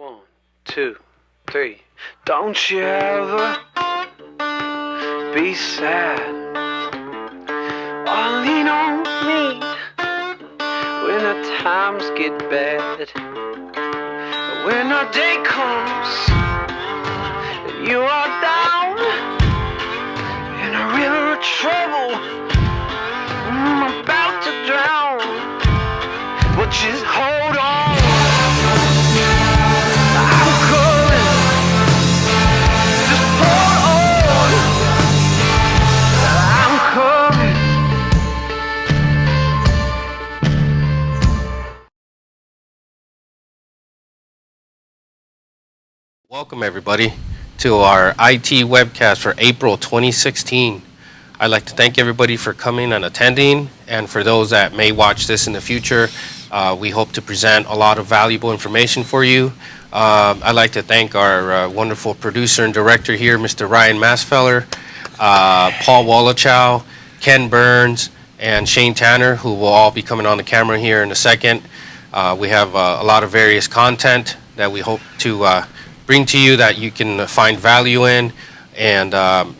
1, 2, 3. Don't you ever be sad or lean on me when the times get bad. When the day comes and you are down in a river of trouble, I'm about to drown, but just hold on. I'm coming. Just hold on. I'm coming. Welcome everybody to our IT webcast for April 2016. I'd like to thank everybody for coming and attending, and for those that may watch this in the future, we hope to present a lot of valuable information for you. I'd like to thank our wonderful producer and director here, Mr. Ryan Masfeller, Paul Wolochow, Ken Burns, and Shane Tanner, who will all be coming on the camera here in a second. We have a lot of various content that we hope to bring to you that you can find value in. And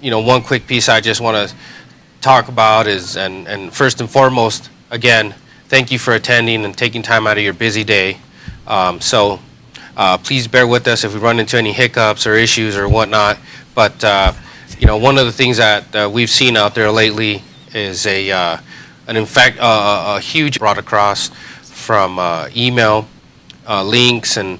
one quick piece I just want to talk about is, and first and foremost, again, thank you for attending and taking time out of your busy day. Please bear with us if we run into any hiccups or issues or whatnot. But one of the things that we've seen out there lately is a huge brought across from email links and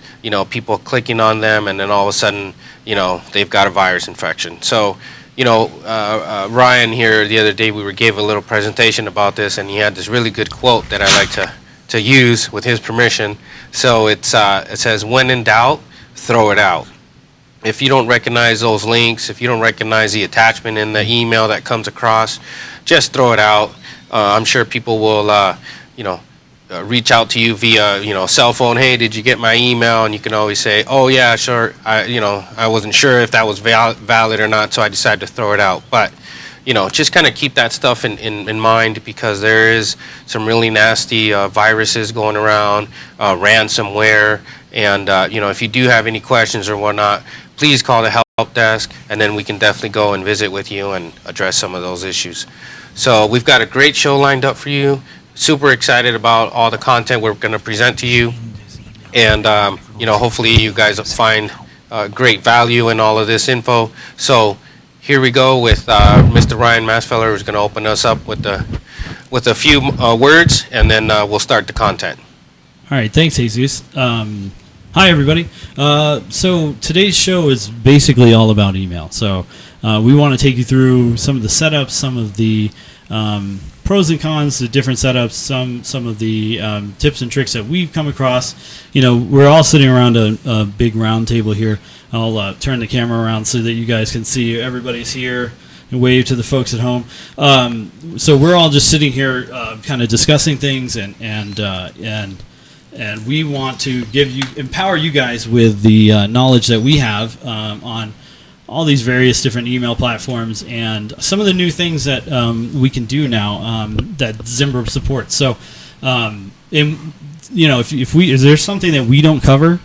people clicking on them, and then all of a sudden they've got a virus infection. So Ryan here the other day, we gave a little presentation about this, and he had this really good quote that I like to use with his permission. So it says, when in doubt, throw it out. If you don't recognize those links, if you don't recognize the attachment in the email that comes across, just throw it out. I'm sure people will reach out to you via cell phone. Hey, did you get my email? And you can always say, oh yeah, sure. I wasn't sure if that was valid or not, so I decided to throw it out. But just kind of keep that stuff in mind, because there is some really nasty viruses going around, ransomware, and if you do have any questions or whatnot, please call the help desk, and then we can definitely go and visit with you and address some of those issues. So we've got a great show lined up for you. Super excited about all the content we're going to present to you, and hopefully you guys find great value in all of this info. So here we go with Mr. Ryan Masfeller, who's going to open us up with a few words, and then we'll start the content. All right, thanks, Jesus. Hi, everybody. So today's show is basically all about email. So we want to take you through some of the setups, some of the pros and cons, the different setups, some of the tips and tricks that we've come across. We're all sitting around a big round table here. I'll turn the camera around so that you guys can see everybody's here and wave to the folks at home. So we're all just sitting here kind of discussing things, and we want to empower you guys with the knowledge that we have on all these various different email platforms, and some of the new things that we can do now that Zimbra supports. So, if there's something that we don't cover,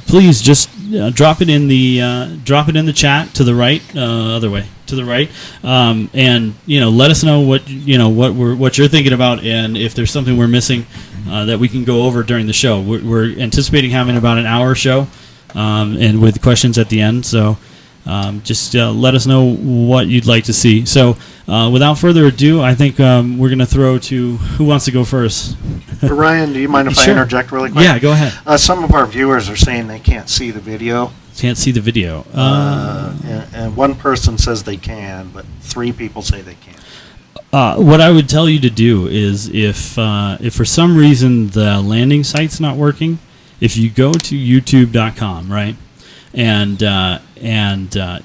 please just drop it in the chat to the right, other way to the right, and let us know what you're thinking about, and if there's something we're missing that we can go over during the show. We're anticipating having about an hour show, and with questions at the end. So. Just let us know what you'd like to see. So without further ado, I think we're going to throw to who wants to go first. Ryan, do you mind if Sure. I interject really quick? Yeah, go ahead. Some of our viewers are saying they can't see the video. Can't see the video. And one person says they can, but 3 people say they can't. What I would tell you to do is if for some reason the landing site's not working, if you go to youtube.com, right? And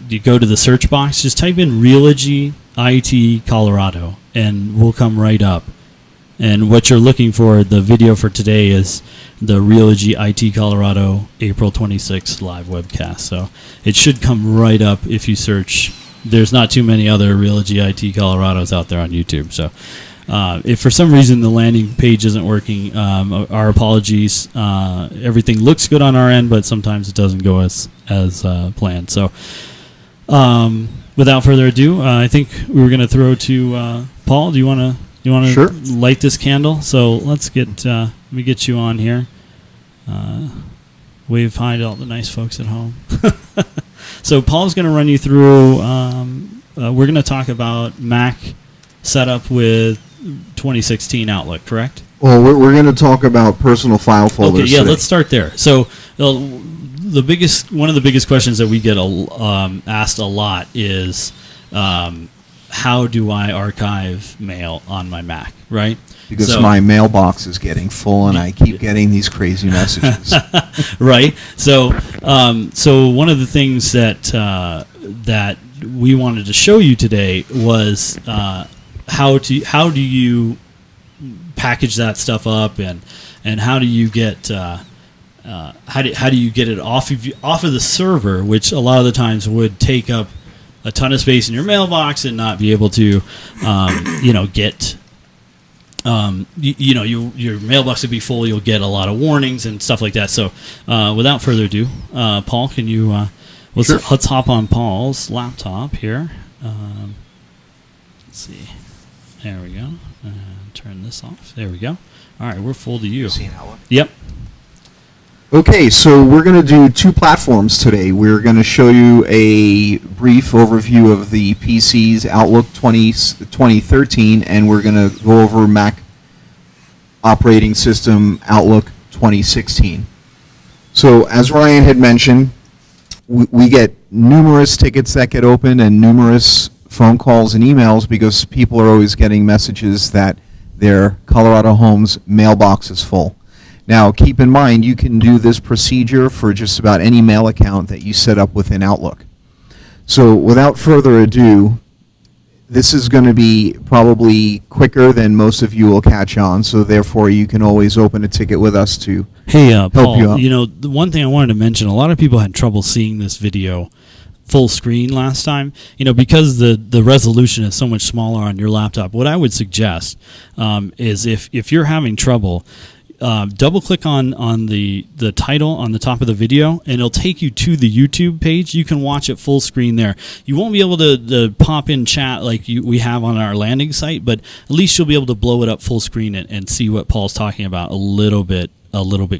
you go to the search box, just type in Realogy IT Colorado, and we'll come right up. And what you're looking for, the video for today, is the Realogy IT Colorado April 26th live webcast. So it should come right up if you search. There's not too many other Realogy IT Colorados out there on YouTube. So if for some reason the landing page isn't working, our apologies. Everything looks good on our end, but sometimes it doesn't go as planned. So, without further ado, I think we were going to throw to Paul. Do you want to Sure. light this candle? So let's let me get you on here. Wave hi to all the nice folks at home. So Paul's going to run you through. We're going to talk about Mac setup with 2016 Outlook, correct? Well, we're going to talk about personal file folders. Okay, yeah, today. let's start there. So one of the biggest questions that we get asked a lot is, how do I archive mail on my Mac, right? Because my mailbox is getting full, and I keep getting these crazy messages. Right. So one of the things that we wanted to show you today was how do you package that stuff up, and how do you get how do you get it off of the server, which a lot of the times would take up a ton of space in your mailbox and not be able to get. Your mailbox would be full. You'll get a lot of warnings and stuff like that. So, without further ado, Paul, can you let's hop on Paul's laptop here. Let's see. There we go. Turn this off. There we go. All right, we're full to you. Yep. Okay, so we're going to do two platforms today. We're going to show you a brief overview of the PC's Outlook 2013, and we're going to go over Mac operating system Outlook 2016. So as Ryan had mentioned, we get numerous tickets that get opened and numerous phone calls and emails because people are always getting messages that their Colorado Homes mailbox is full. Now, keep in mind, you can do this procedure for just about any mail account that you set up within Outlook. So without further ado, this is going to be probably quicker than most of you will catch on, so therefore you can always open a ticket with us to help Paul, you out. The one thing I wanted to mention, a lot of people had trouble seeing this video full screen last time, because the resolution is so much smaller on your laptop. What I would suggest is if you're having trouble, double click on the title on the top of the video, and it'll take you to the YouTube page. You can watch it full screen there. You won't be able to pop in chat like we have on our landing site, but at least you'll be able to blow it up full screen and see what Paul's talking about a little bit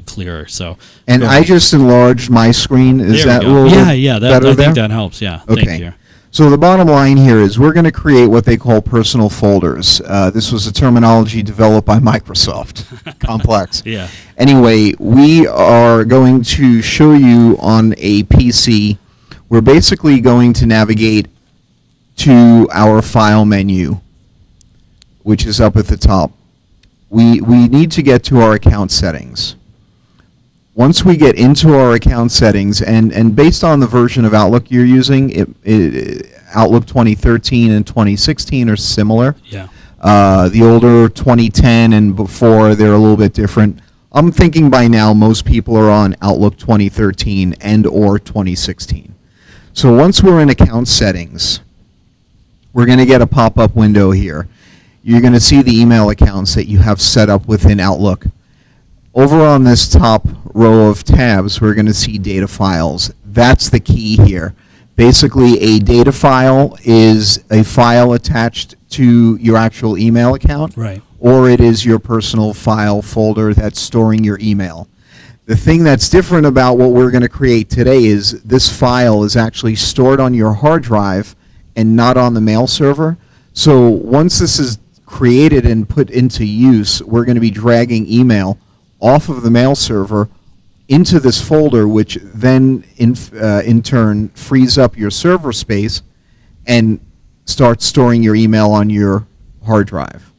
clearer. So, and I just enlarged my screen. Is that a little better there? I think that helps. Yeah. Okay. Thank you. So the bottom line here is we're going to create what they call personal folders. This was a terminology developed by Microsoft. Complex. Yeah. Anyway, we are going to show you on a PC. We're basically going to navigate to our file menu, which is up at the top. We need to get to our account settings. Once we get into our account settings, and based on the version of Outlook you're using, Outlook 2013 and 2016 are similar. Yeah. The older 2010 and before, they're a little bit different. I'm thinking by now most people are on Outlook 2013 and or 2016. So once we're in account settings, we're going to get a pop-up window here. You're going to see the email accounts that you have set up within Outlook. Over on this top row of tabs, we're going to see data files. That's the key here. Basically, a data file is a file attached to your actual email account, Right. or it is your personal file folder that's storing your email. The thing that's different about what we're going to create today is this file is actually stored on your hard drive and not on the mail server. So once this is created and put into use, we're going to be dragging email off of the mail server into this folder, which then in turn frees up your server space and starts storing your email on your hard drive.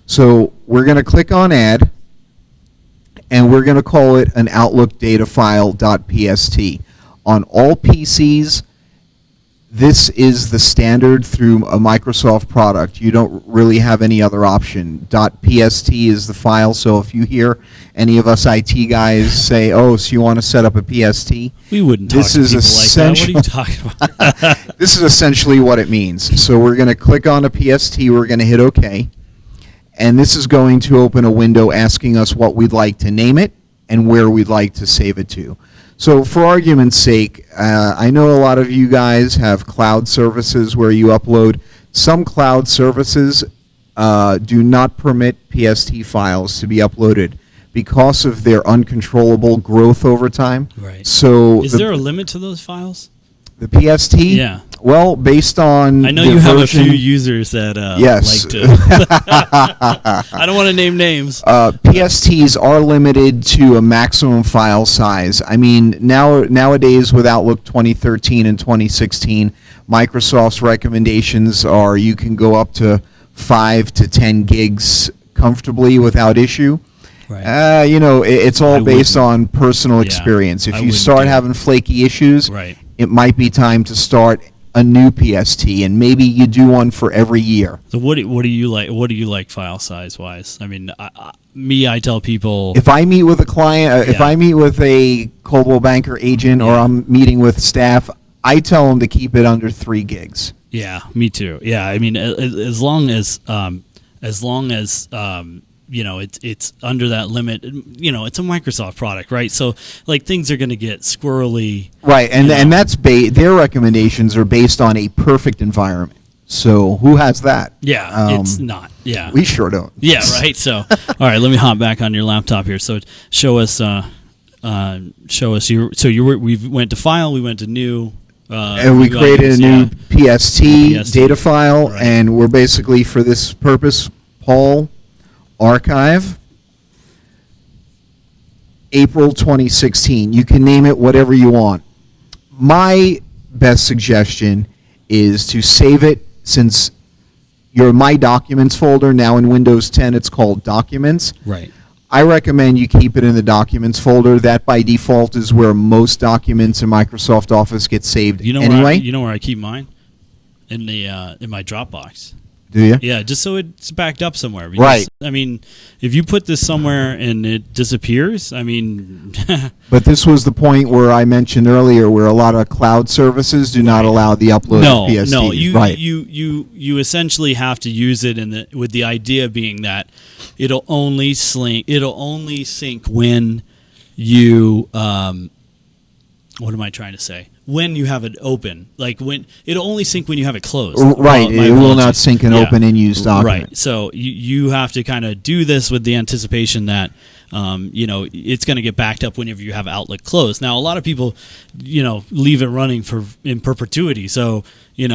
So we're going to click on Add, and we're going to call it an Outlook data file.pst. On all PCs, this is the standard through a Microsoft product. You don't really have any other option. .pst is the file, so if you hear any of us IT guys say, oh, so you want to set up a PST? We wouldn't talk to people like that. What are you talking about? This is essentially what it means. So we're going to click on a PST, we're going to hit OK, and this is going to open a window asking us what we'd like to name it and where we'd like to save it to. So for argument's sake, I know a lot of you guys have cloud services where you upload. Some cloud services do not permit PST files to be uploaded because of their uncontrollable growth over time. Right. So Is there a limit to those files? the PST? Yeah. Well, based on I know the you have a version- few users that Yes. like to. I don't want to name names. PSTs are limited to a maximum file size. I mean, nowadays with Outlook 2013 and 2016, Microsoft's recommendations are you can go up to 5 to 10 gigs comfortably without issue. Right. It's all I based on wouldn't. personal Yeah, experience. If I you wouldn't start do it. having flaky issues, Right. it might be time to start a new PST, and maybe you do one for every year. So what do you like? What do you like file size wise? I mean, I tell people. If I meet with a client, if Yeah. I meet with a Coldwell Banker agent or Yeah. I'm meeting with staff, I tell them to keep it under 3 gigs. Yeah, me too. Yeah, I mean, as long as it's under that limit. It's a Microsoft product, right? So like things are going to get squirrely. Right, and you and know. that's their recommendations are based on a perfect environment. So who has that? Yeah, it's not. Yeah, We sure don't. yeah, right. So all right, let me hop back on your laptop here. So show us. We went to file. We went to new. And we new created items, a new yeah. PST data file, Right. and we're basically, for this purpose, Paul Archive, April 2016. You can name it whatever you want. My best suggestion is to save it, since your My Documents folder, now in Windows 10 it's called Documents. Right. I recommend you keep it in the Documents folder. That by default is where most documents in Microsoft Office get saved You know anyway. where I keep mine? In my Dropbox. Do you? Yeah, just so it's backed up somewhere. Because, Right. I mean, if you put this somewhere and it disappears, I mean, But this was the point where I mentioned earlier where a lot of cloud services do not allow the upload of PSTs. no, you right. you essentially have to use it with the idea being that it'll only sync when you what am I trying to say? When you have it open, like when it'll only sync when you have it closed. Right, My it will not apologies. sync an Yeah. open and use document. Right. So you have to kind of do this with the anticipation that it's going to get backed up whenever you have Outlook closed. Now, a lot of people, leave it running in perpetuity. So you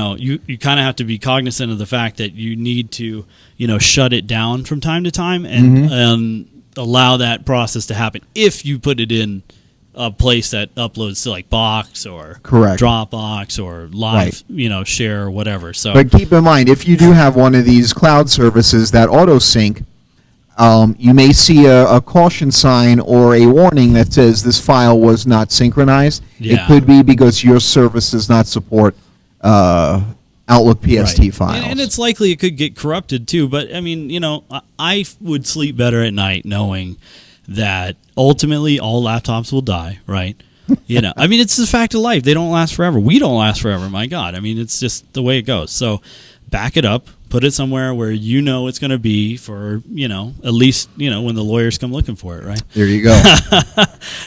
kind of have to be cognizant of the fact that you need to shut it down from time to time and allow that process to happen if you put it in a place that uploads to like Box or Correct. Dropbox or Live, Share or whatever. So But keep in mind, if you do have one of these cloud services that auto-sync, you may see a caution sign or a warning that says this file was not synchronized. It Yeah. could be because your service does not support Outlook PST Right. files. And it's likely it could get corrupted too. But I mean, I would sleep better at night knowing that ultimately all laptops will die, right? I mean, it's the fact of life. They don't last forever. We don't last forever. My God. I mean, it's just the way it goes. So back it up, put it somewhere where it's going to be for, at least, when the lawyers come looking for it, right? There you go.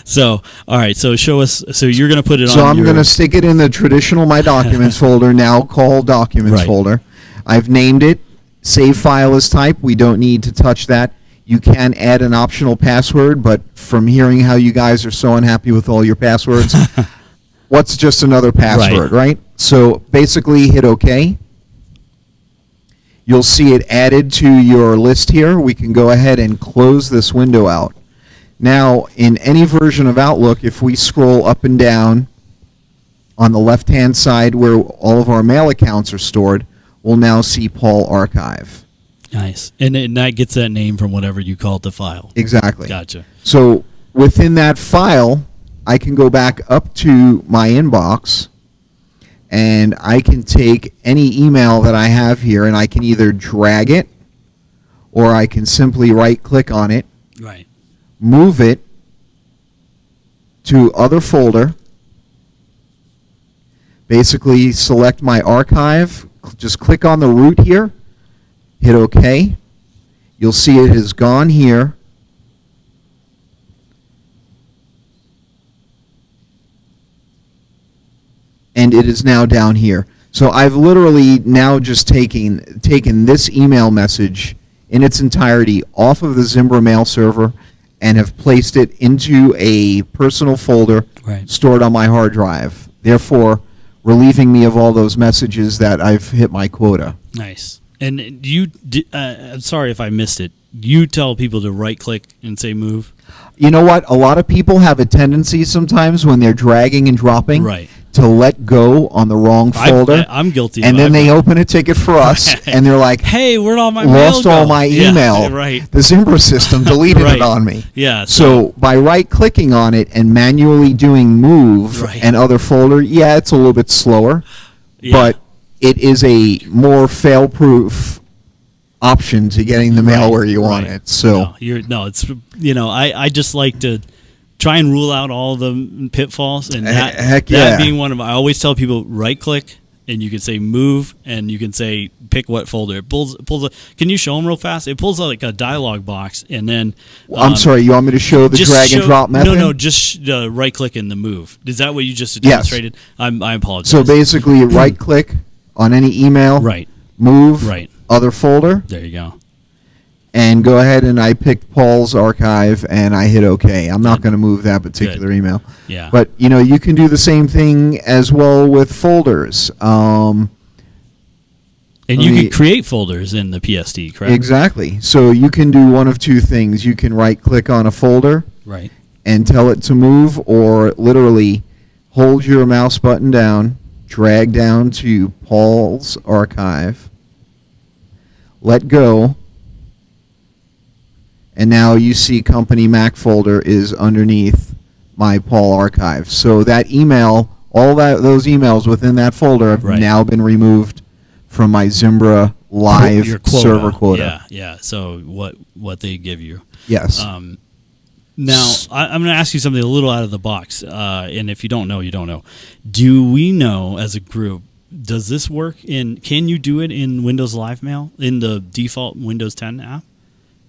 So, all right. So show us. So you're going to put it So on I'm your... going to stick it in the traditional My Documents folder, now called Documents Right. folder. I've named it. Save file as type. We don't need to touch that. You can add an optional password, but from hearing how you guys are so unhappy with all your passwords, what's just another password, right? So basically hit OK. You'll see it added to your list here. We can go ahead and close this window out. Now, in any version of Outlook, if we scroll up and down on the left-hand side where all of our mail accounts are stored, we'll now see Paul Archive. Nice. And that gets that name from whatever you called the file. Exactly. Gotcha. So within that file, I can go back up to my inbox, and I can take any email that I have here, and I can either drag it, or I can simply right-click on it, Right. move it to other folder, basically select my archive, just click on the root here, hit OK. You'll see it has gone here. And it is now down here. So I've literally now just taken this email message in its entirety off of the Zimbra mail server and have placed it into a personal folder stored on my hard drive, therefore relieving me of all those messages that I've hit my quota. Nice. And I'm sorry if I missed it. You tell people to right-click and say move? You know what? A lot of people have a tendency sometimes when they're dragging and dropping to let go on the wrong folder. I'm guilty. And then they open a ticket for us, and they're like, "Hey, where'd all my lost mail all go?" my email. Yeah, right. The Zimbra system deleted it on me. Yeah. So by right-clicking on it and manually doing move and other folder, yeah, it's a little bit slower, but it is a more fail-proof option to getting the mail where you want it. So it's I just like to try and rule out all the pitfalls, and that being one of them. I always tell people right click and you can say move and you can say pick what folder. It pulls can you show them real fast? It pulls like a dialog box, and then I'm sorry, you want me to show the drag and drop method? No, just right click in the move. Is that what you just demonstrated? Yes. I apologize. So basically right click on any email, move, other folder. There you go. And go ahead and I picked Paul's archive and I hit OK. I'm not going to move that particular email. Yeah. But, you can do the same thing as well with folders. And you can create folders in the PSD, correct? Exactly. So you can do one of two things. You can right-click on a folder and tell it to move, or literally hold your mouse button down, drag down to Paul's archive, let go, and now you see company Mac folder is underneath my Paul archive. So that email, those emails within that folder have now been removed from my Zimbra live server quota. Yeah. So what they give you. Yes. Now, I'm going to ask you something a little out of the box, and if you don't know, you don't know. Do we know as a group, does this work can you do it in Windows Live Mail, in the default Windows 10 app?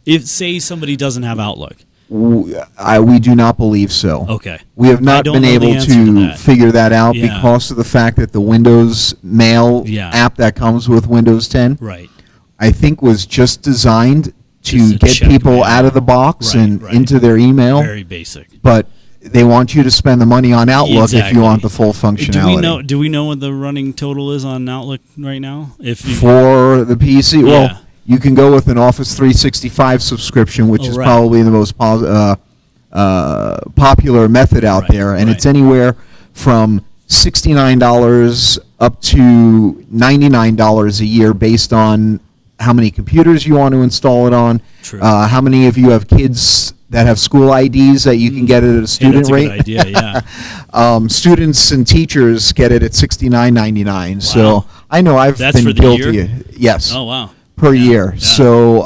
If, say, somebody doesn't have Outlook. We do not believe so. Okay. We have not been able to figure that out because of the fact that the Windows Mail app that comes with Windows 10, I think was just designed to get people out of the box and into their email. Very basic. But they want you to spend the money on Outlook if you want the full functionality. Do we know what the running total is on Outlook right now? For the PC? Well, you can go with an Office 365 subscription, which is probably the most popular method out there, and it's anywhere from $69 up to $99 a year based on how many computers you want to install it on, how many of you have kids that have school IDs that you can get it at a student rate. That's a good idea, students and teachers get it at $69.99. Wow. So I know I've been guilty. Yes. Oh, wow. Per year. Yeah. So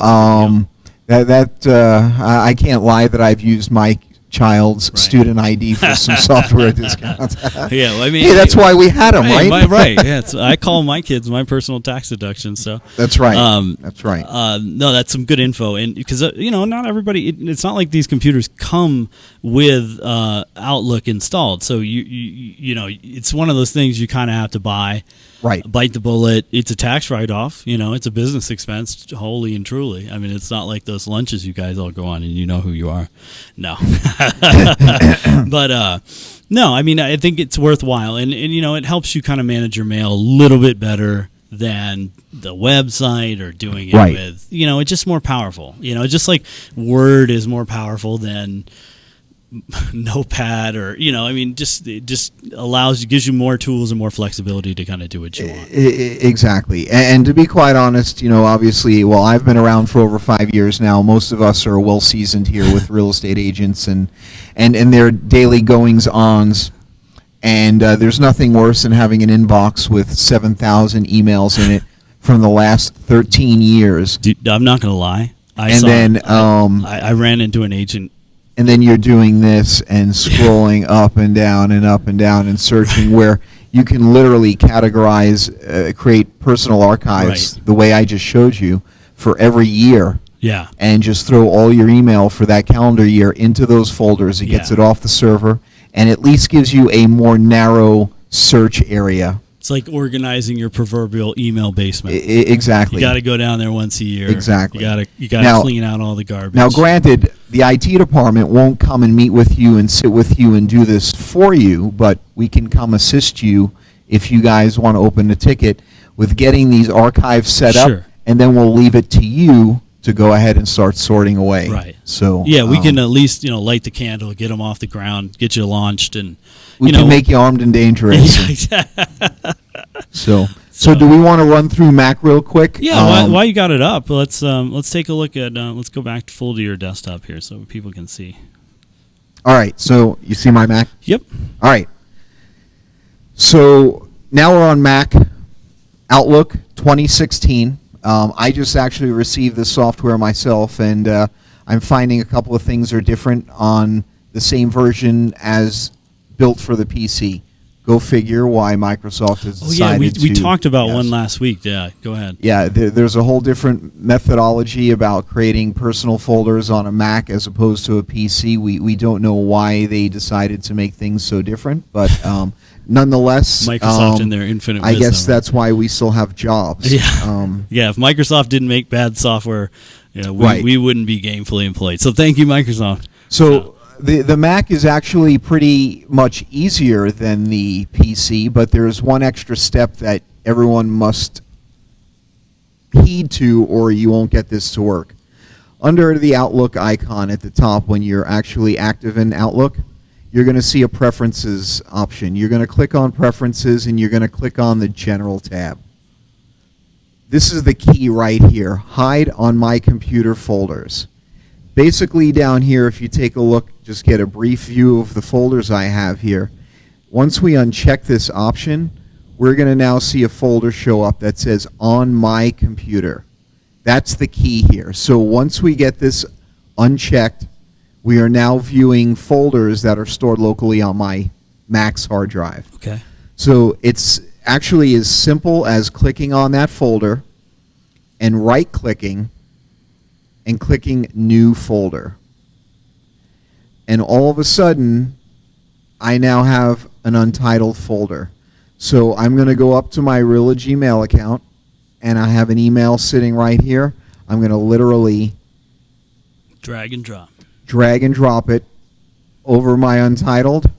I can't lie that I've used my child's student ID for some software discounts. Hey, that's why we had them, right? Right. Yeah, I call my kids my personal tax deduction. So that's right. That's right. No, that's some good info, and because not everybody. It's not like these computers come with Outlook installed. So you know, it's one of those things you kind of have to buy. Right. Bite the bullet. It's a tax write-off. It's a business expense, wholly and truly. I mean, it's not like those lunches you guys all go on and you know who you are. No. But, no, I mean, I think it's worthwhile. And it helps you kind of manage your mail a little bit better than the website or doing it with, it's just more powerful. Just like Word is more powerful than Notepad, or it just gives you more tools and more flexibility to kind of do what you want. Exactly. And to be quite honest, obviously, I've been around for over 5 years now. Most of us are well seasoned here with real estate agents and their daily goings-ons. And there's nothing worse than having an inbox with 7,000 emails in it from the last 13 years. Dude, I'm not going to lie. I ran into an agent. And then you're doing this and scrolling up and down and searching where you can literally categorize, create personal archives the way I just showed you for every year Yeah. and just throw all your email for that calendar year into those folders. It gets Yeah. it off the server, and at least gives you a more narrow search area. It's like organizing your proverbial email basement. Exactly. You got to go down there once a year. Exactly. You got to Now- clean out all the garbage. Now, granted, the IT department won't come and meet with you and sit with you and do this for you, but we can come assist you if you guys want to open a ticket with getting these archives set up, Sure. and then we'll leave it to you to go ahead and start sorting away. Right. So Yeah, we can at least light the candle, get them off the ground, get you launched, and we can make you armed and dangerous. Yeah, So do we want to run through Mac real quick? yeah. While you got it up, let's take a look at. Let's go back full to your desktop here so people can see. All right. So you see my Mac? Yep. All right. So now we're on Mac Outlook 2016. I just actually received this software myself, and I'm finding a couple of things are different on the same version as built for the PC. Go figure why Microsoft has decided we to... talked about Yes. one last week. Yeah, go ahead. Yeah, there's a whole different methodology about creating personal folders on a Mac as opposed to a PC. We don't know why they decided to make things so different, but nonetheless... Microsoft and their infinite I wisdom. guess that's why we still have jobs. Yeah. Yeah, if Microsoft didn't make bad software, Right. we wouldn't be gainfully employed. So thank you, Microsoft. So the Mac is actually pretty much easier than the PC, but there's one extra step that everyone must heed to, or you won't get this to work. Under the Outlook icon at the top, when you're actually active in Outlook, you're going to see a Preferences option. You're going to click on Preferences, and you're going to click on the General tab. This is the key right here, Hide on My Computer Folders. Basically down here, if you take a look, just get a brief view of the folders I have here. Once we uncheck this option, we're going to now see a folder show up that says On My Computer. That's the key here. So once we get this unchecked, we are now viewing folders that are stored locally on my Mac's hard drive. Okay. So it's actually as simple as clicking on that folder and right-clicking and clicking New Folder. And all of a sudden, I now have an untitled folder. So I'm going to go up to my Realogy Gmail account, and I have an email sitting right here. I'm going to literally Drag and drop. drag and drop it over my untitled.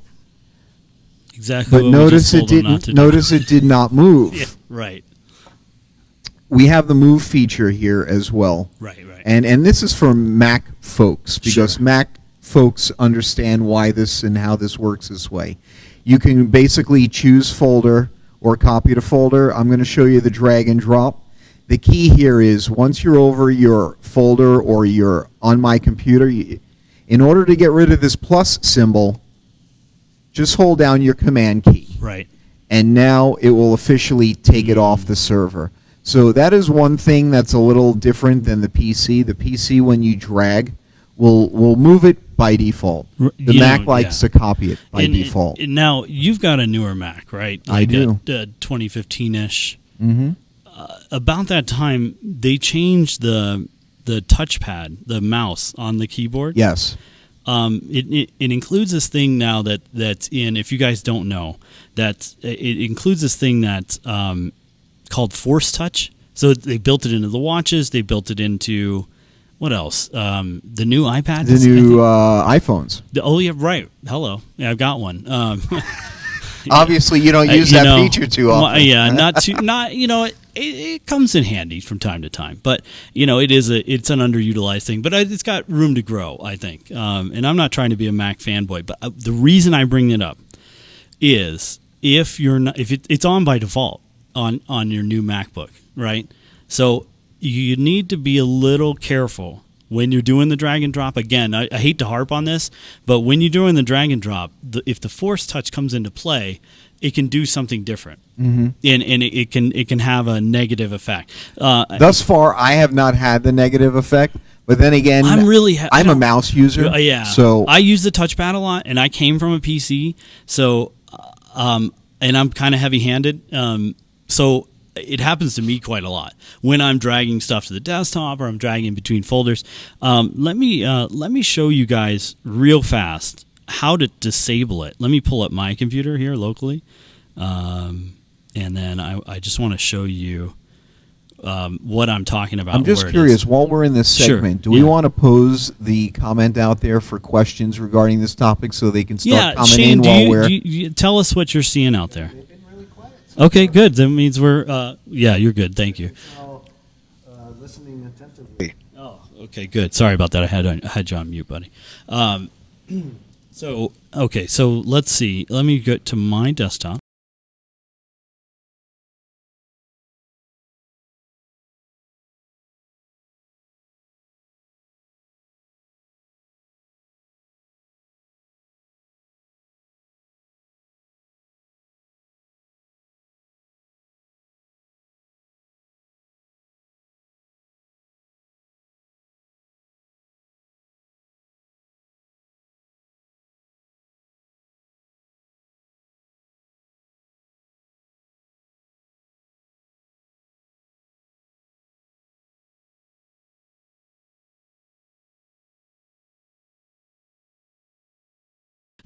Exactly. But what we notice just it told them not didn't. to do. Notice it did not move. Yeah, right. We have the move feature here as well. Right. And this is for Mac folks, because Sure. Mac folks understand why this and how this works this way. You can basically choose folder or copy to folder. I'm going to show you the drag and drop. The key here is once you're over your folder or you're on my computer, in order to get rid of this plus symbol, just hold down your command key. Right. And now it will officially take it off the server. So that is one thing that's a little different than the PC. The PC, when you drag, will move it by default. The Mac likes to copy it by default. And now, you've got a newer Mac, right? I do. 2015-ish. Mm-hmm. About that time, they changed the touchpad, the mouse on the keyboard. Yes. It includes this thing now that's in, if you guys don't know, it includes this thing that's called Force Touch. So they built it into the watches. They built it into, what else? The new iPads? The new iPhones. Oh, yeah, right. Hello. Yeah, I've got one. Obviously, you don't use that feature too often. Yeah, it comes in handy from time to time, but it's an underutilized thing. But it's got room to grow, I think. And I'm not trying to be a Mac fanboy, but the reason I bring it up is if it's on by default on your new MacBook, right? So you need to be a little careful when you're doing the drag and drop. Again, I hate to harp on this, but when you're doing the drag and drop, if the Force Touch comes into play, it can do something different, and it can have a negative effect. Thus far, I have not had the negative effect, but then again, I'm a mouse user. Yeah, so I use the touchpad a lot, and I came from a PC, so and I'm kind of heavy-handed. So it happens to me quite a lot when I'm dragging stuff to the desktop or I'm dragging between folders. Let me show you guys real fast how to disable it. Let me pull up my computer here locally, and then I just want to show you what I'm talking about. I'm just curious, while we're in this segment, do we want to pose the comment out there for questions regarding this topic so they can start commenting Shane, while you tell us what you're seeing out there. They've been really quiet. Okay, good. That means we're, you're good. Thank you. Listening attentively. Oh, okay, good. Sorry about that. I had you on mute, buddy. So let's see. Let me go to my desktop.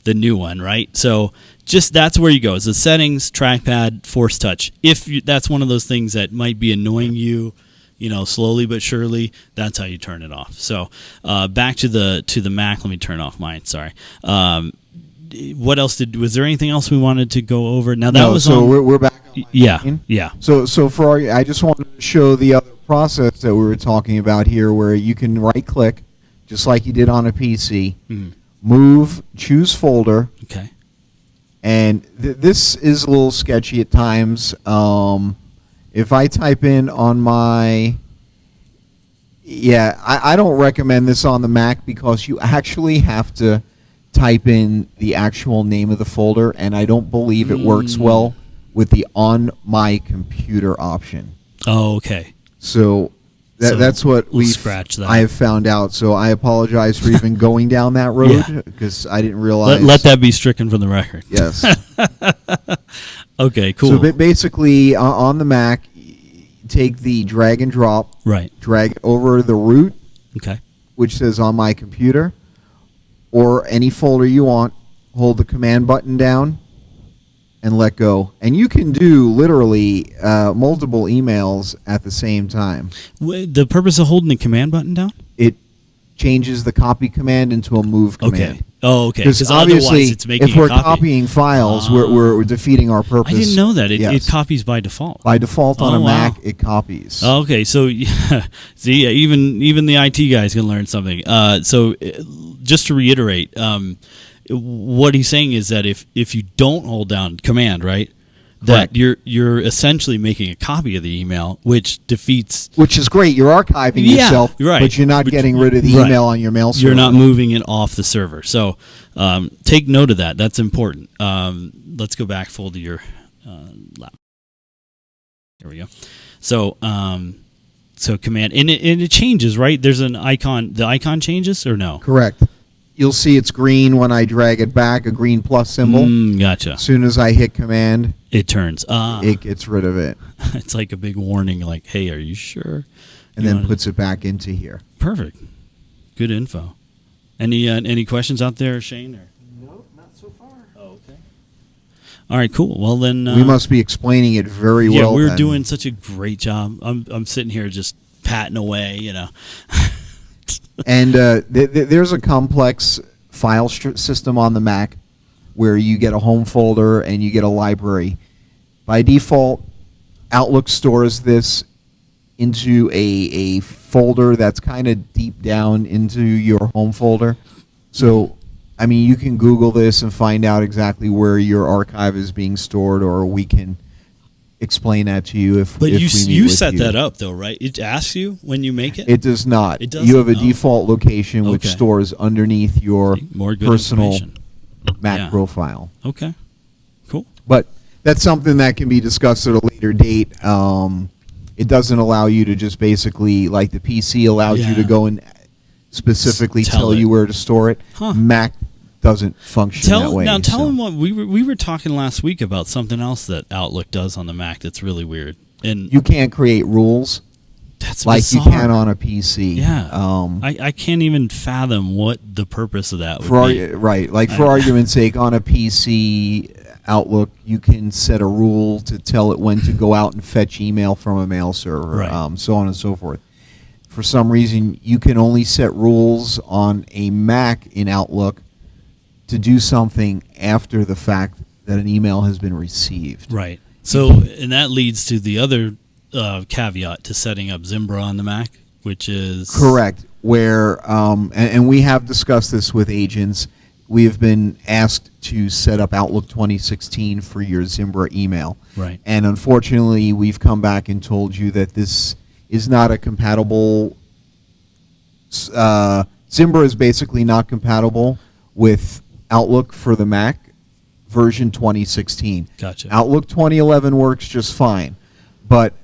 The new one, right? So just that's where you go. It's the settings, trackpad, force touch. That's one of those things that might be annoying you, slowly but surely, that's how you turn it off. So back to the Mac. Let me turn off mine. Sorry. What else was there anything else we wanted to go over? Now that was so we're back. Yeah. So for I just wanted to show the other process that we were talking about here, where you can right click, just like you did on a PC. Move, choose folder. Okay. And this is a little sketchy at times. If I type in on my... I don't recommend this on the Mac because you actually have to type in the actual name of the folder, and I don't believe it works well with the on my computer option. Oh, okay. So... that's what we'll scratch that. I have found out. So I apologize for even going down that road because I didn't realize. Let that be stricken from the record. Yes. Okay, cool. So basically, on the Mac, take the drag and drop. Right. Drag it over the root. Okay. Which says on my computer, or any folder you want. Hold the command button down and let go. And you can do literally multiple emails at the same time. The purpose of holding the command button down? It changes the copy command into a move command. Okay. Oh, okay. Because obviously, it's making if we're a copy. copying files, we're defeating our purpose. I didn't know that. It Yes. copies by default. By default on a wow. Mac, it copies. Oh, okay, so see, even the IT guys can learn something. So just to reiterate, what he's saying is that if you don't hold down command, right, that you're essentially making a copy of the email, which defeats. Which is great. You're archiving yourself, right. but you're not getting rid of the email on your mail server. You're not moving it off the server. So take note of that. That's important. Let's go back full to your lap. There we go. So command and it changes, right? There's an icon. The icon changes or no? Correct. You'll see it's green when I drag it back, a green plus symbol. Gotcha. As soon as I hit command, it turns. It gets rid of it. It's like a big warning, like, hey, are you sure? And then puts it back into here. Perfect. Good info. Any questions out there, Shane? Or? Nope, not so far. Oh, okay. All right, cool. Well, then... we must be explaining it very well. Yeah, we're then. doing such a great job. I'm sitting here just patting away, And there's a complex file system on the Mac where you get a home folder and you get a library. By default, Outlook stores this into a folder that's kind of deep down into your home folder. So, I mean, you can Google this and find out exactly where your archive is being stored, or we can explain that to you if But if you we meet you with set you. that up, though, right? It asks you when you make it? It does not. It doesn't? You have a Oh. default location which Okay. stores underneath your More good personal information. Mac Yeah. profile. Okay. Cool. But that's something that can be discussed at a later date. It doesn't allow you to just basically, like the PC allows you Yeah. to go and specifically Tell tell it. you where to store it. Huh. Mac doesn't function that way. Tell so. him what we were talking last week about something else that Outlook does on the Mac that's really weird. And You can't create rules that's like bizarre. you can on a PC. Yeah. I I can't even fathom what the purpose of that would for be. right, like for argument's sake, on a PC Outlook, you can set a rule to tell it when to go out and fetch email from a mail server, Right. so on and so forth. For some reason, you can only set rules on a Mac in Outlook to do something after the fact that an email has been received. Right. So, and that leads to the other caveat to setting up Zimbra on the Mac, which is Correct. Where, and we have discussed this with agents, we have been asked to set up Outlook 2016 for your Zimbra email. Right. And unfortunately, we've come back and told you that this is not a compatible, Zimbra is basically not compatible with Outlook for the Mac version 2016. Gotcha. Outlook 2011 works just fine, but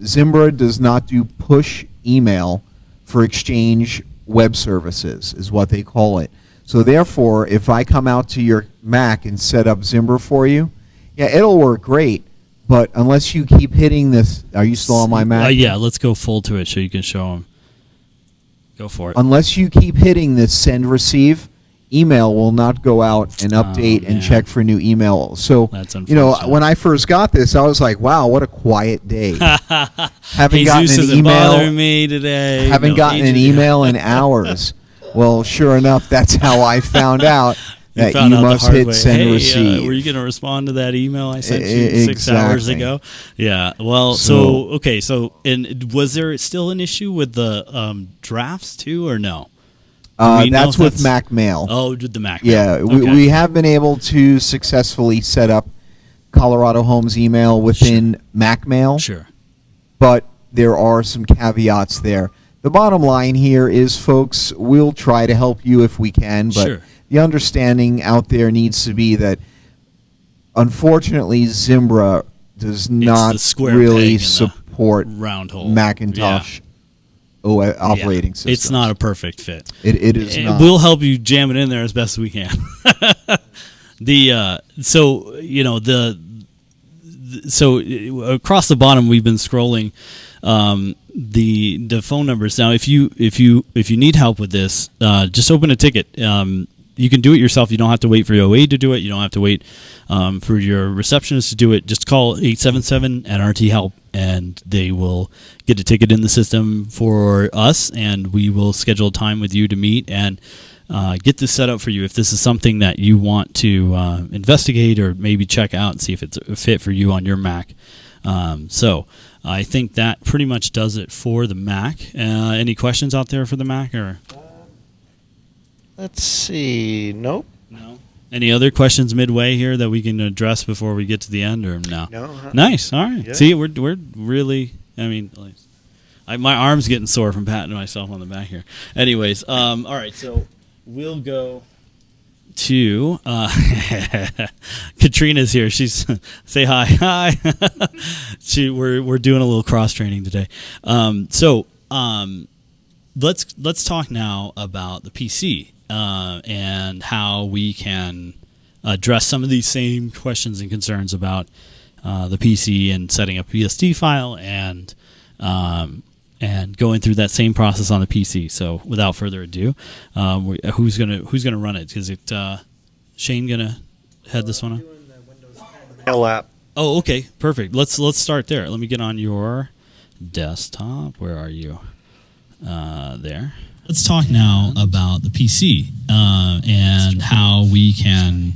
Zimbra does not do push email for Exchange web services, is what they call it. So therefore, if I come out to your Mac and set up Zimbra for you, yeah, it'll work great, but unless you keep hitting this, are you still on my Mac? Yeah, let's go full to it so you can show them. Go for it. Unless you keep hitting this send receive, email will not go out and update and man. check for new email. So, That's you know, unfortunate. when I first got this, I was like, wow, what a quiet day. Haven't gotten Jesus an isn't email. bothering me today. Haven't No, gotten an agent- email in hours. Well, sure enough, that's how I found out that found you out the must hard hit way. send Hey, receive. were you going to respond to that email I sent you 6 hours Exactly. ago? Yeah. Well, So- okay. So, and was there still an issue with the drafts too, or no? Do we know That's if with Mac Mail. Oh, did the Mac? Yeah, Mail. we, Okay. we have been able to successfully set up Colorado Home's email within Mac Mail, Sure. but there are some caveats there. The bottom line here is, folks, we'll try to help you if we can, but Sure. the understanding out there needs to be that, unfortunately, Zimbra does the not square peg really in the support round hole. Macintosh operating system. It's not a perfect fit. It is And not. We'll help you jam it in there as best we can. So you know so across the bottom we've been scrolling the phone numbers. Now if you need help with this, just open a ticket. You can do it yourself. You don't have to wait for your OA to do it. You don't have to wait for your receptionist to do it. Just call 877-NRT help, and they will get a ticket in the system for us, and we will schedule time with you to meet and get this set up for you if this is something that you want to investigate or maybe check out and see if it's a fit for you on your Mac. So I think that pretty much does it for the Mac. Any questions out there for the Mac? Or Let's see. Nope. no? Any other questions midway here that we can address before we get to the end, or no? No. Nice. All right. Yeah. See, we're really. I mean, my arm's getting sore from patting myself on the back here. Anyways, all right. So we'll go to Katrina's here. She's say hi. Hi. We're doing a little cross training today. Let's talk now about the PC and how we can address some of these same questions and concerns about the PC and setting up a PSD file and going through that same process on the PC. So without further ado, who's gonna run it? Is it Shane gonna head this one on? Mail app. Oh, okay, perfect. Let's start there. Let me get on your desktop. Where are you? There. Let's talk now about the PC and how we can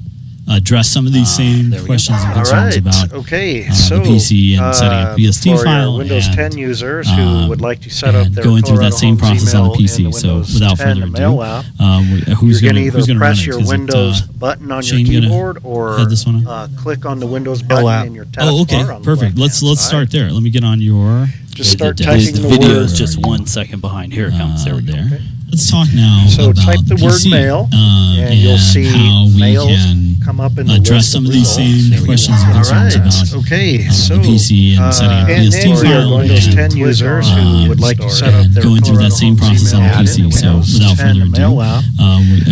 address some of these same questions and All concerns right. about Okay. the So PC and setting up a PSD for file your Windows and, 10 users who would like to set up and their going through that Colorado same Homes process on the email PC. in the So Windows without 10 further ado, mail app, who's you're going going to either run press it? your Is it, Windows button on Shane your gonna keyboard or head this one on? click on the Windows button in your taskbar. Oh, okay, on the perfect. Let's left-hand start side. there. Let me get on your. Just start the typing the video word. is just 1 second behind. Here it comes. There we go. Okay. Let's talk now So about type the word PC, mail, and you'll see how we mails can come up in the address list some of of these results. same questions and All concerns right. about Okay. So the PC and setting up and PST then we are file Windows and 10 users who would like to set up their going through that same Colorado process on the Homes email PC. So Windows without 10 further ado, mail out.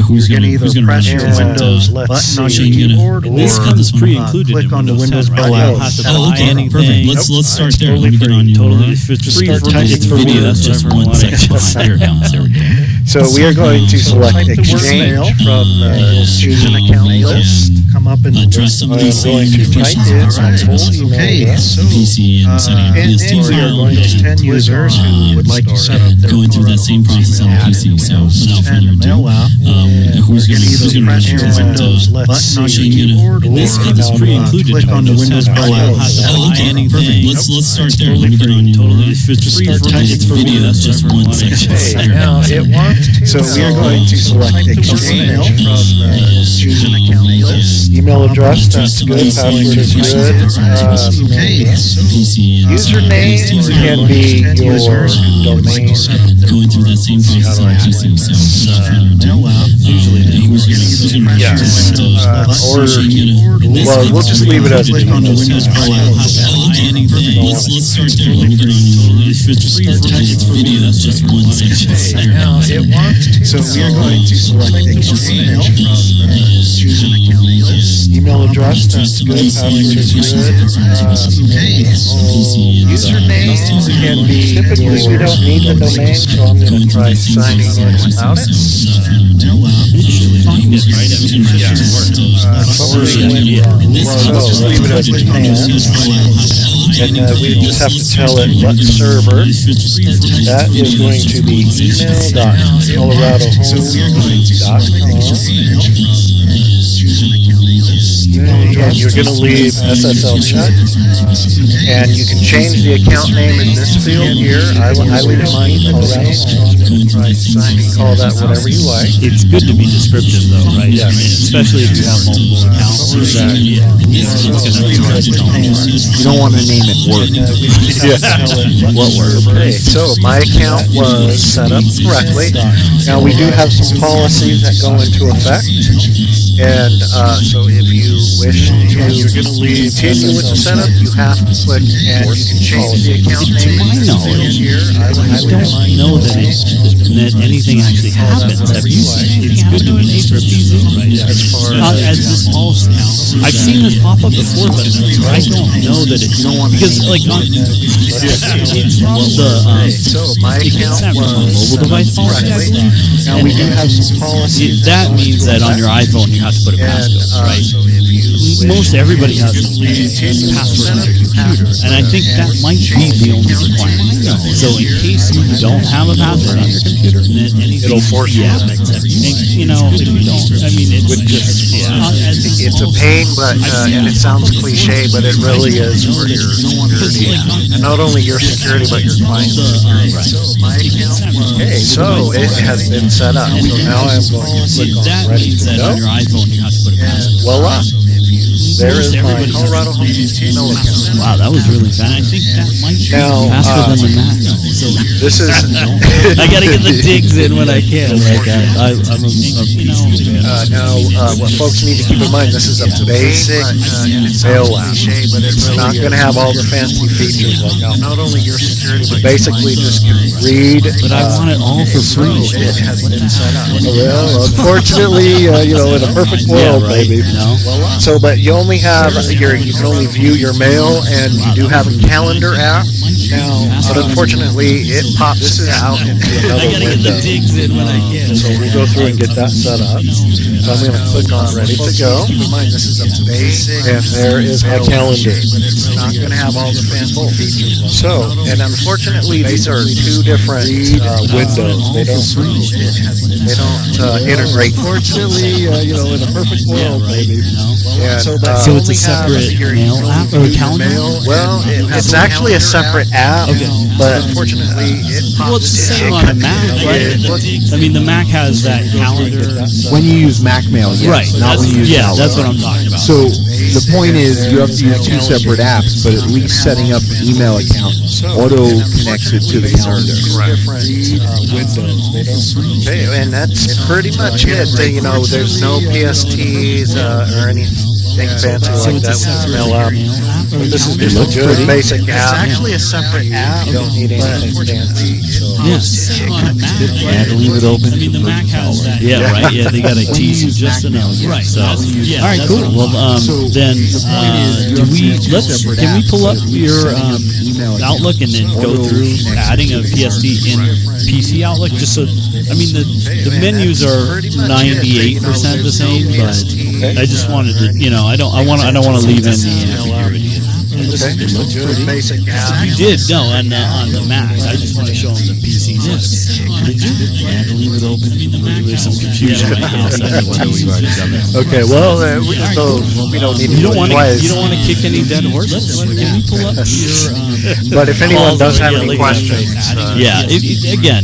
who's You can going either to run press it? your Is it, Windows uh, button on Shane your gonna- keyboard, and or this comes pre-included click in on the Windows Windows 10, bill right? out. Yeah. Oh, okay, Anything. perfect. Let's start there. Let me get on your Totally free for for this for video. That's viewers, just whatever one you want. section. There we go. There we go. So we are going to select Type the word Exchange mail from the student account list. Come up in the Address list. some of I'm these going same to type questions it and on concerns full about email the address. PC and setting up And PST then we are file going to 10 and users who would like to set up their going through that same process on the PC. So without further ado, who's going to run press your it? Windows button on your Shane keyboard, and this or comes pre-included click in on the Windows Windows 10. bill out. Oh, okay, perfect. Let's start there. Let me get on your Totally free start for this video. That's just one section. Okay, There we now go. it wants to. So we are going to select Exchange from the student account list. Email address, that's good. Password is good. PC and Username can be your domain. going through that same process on the PC. So without further ado, who's going to Well, we'll just leave it as on the Windows bill out. Okay, perfect. Let's start there. Let me get on your video. That's just one section. There we Now go. it wants to. So we are going to select Exchange from the student account list. Email address, that's good. Password is good. Username can be. Typically, we don't need the domain, so I'm going to try signing in without it. Well, let's just leave it as it can. And we just have to tell it what server. That is going to be email.coloradohome.com. And you're going to leave SSL check. And you can change the account name in this field here. I leave mine Colorado Home. Call that whatever you like. It's good to be descriptive, though, right? Yes. I mean, especially if you have multiple accounts. You don't want to name it work. What word? Okay, so my account was set up correctly. Now we do have some policies that go into effect. And so if you wish to continue with the setup, you have to click and you can change the account name. my knowledge, I don't know that anything actually happens. Have you seen it happen to an HTTP, right? As this policy. I've seen this pop up before, but I don't know that it's because like on it's from So my it gets account sent from a was mobile device policy, I believe. Now we do have some policies. That means that on your iPhone you have to put a passcode, right? So if you Most everybody has a password on their computer, and I think that might be the only requirement. So in case you don't have a password on your computer, then anything, It'll force you to make and, you know, if you don't, I mean, it's it's a pain, but and it sounds cliche, but it really is for your security, and not only your security but your client's security. Okay, so it has been set up. So now I'm going to click on that ready means to that go. on your iPhone you have to put a password. Voila! There is my Everybody- Colorado Home email account. Wow, that was really fast. I think that might be Now, faster than the Mac. So This is I gotta get the digs in when I can. Like I'm a now what folks need to keep in mind. This is a basic mail app. It's not going to have all the fancy features like that. Not only your security, but basically just read. But I want it all for free. It has been set up. Well, unfortunately, in a perfect world, baby. So, but you only have you can only view your mail, and you do have a calendar app now. But unfortunately, it pops out into another I gotta get the window. digs in when I can. So we'll go through and get that set up. So I'm going to click on ready to go. This is a basic, and there is my calendar. It's not going to have all the fancy features. So, and unfortunately, these are two different windows. They don't integrate. Fortunately, in a perfect world, baby. And, So So it's a separate mail app or calendar? well, it's actually a separate app, but unfortunately, Well, it's the same on a Mac, right? I mean, the Mac has that calendar. when you use Mac Mail, yes, Right. not when you use Outlook. That's what I'm talking about. So the point is, you have to use two separate apps, but at least setting up the email account auto connects it to the calendar. Okay, and that's pretty much it. There's no PSTs or anything fancy So like it's a that with separate Mail App. This is just a good basic app. It's actually a separate app. You don't need anything fancy. Yeah, it's the same on a Mac, right? And leave it open. I mean, the Mac has that. Yeah, right. Yeah, they got to tease you just enough. Right. So, All right, cool. Well, then can we pull up your Outlook and then go through adding a PST in PC Outlook? Just so, I mean, the menus are 98% the same, but I just wanted to, I don't want to leave in the ambiguity. Good basic app. You did on the Mac. I just want to show them the PC. Did you? and leave it open. There's some confusion right now. We've already done that. Okay, well, we don't need to You don't do want it twice. to kick any dead horses. Can we pull up your? But if anyone does have any questions, Yeah. Again,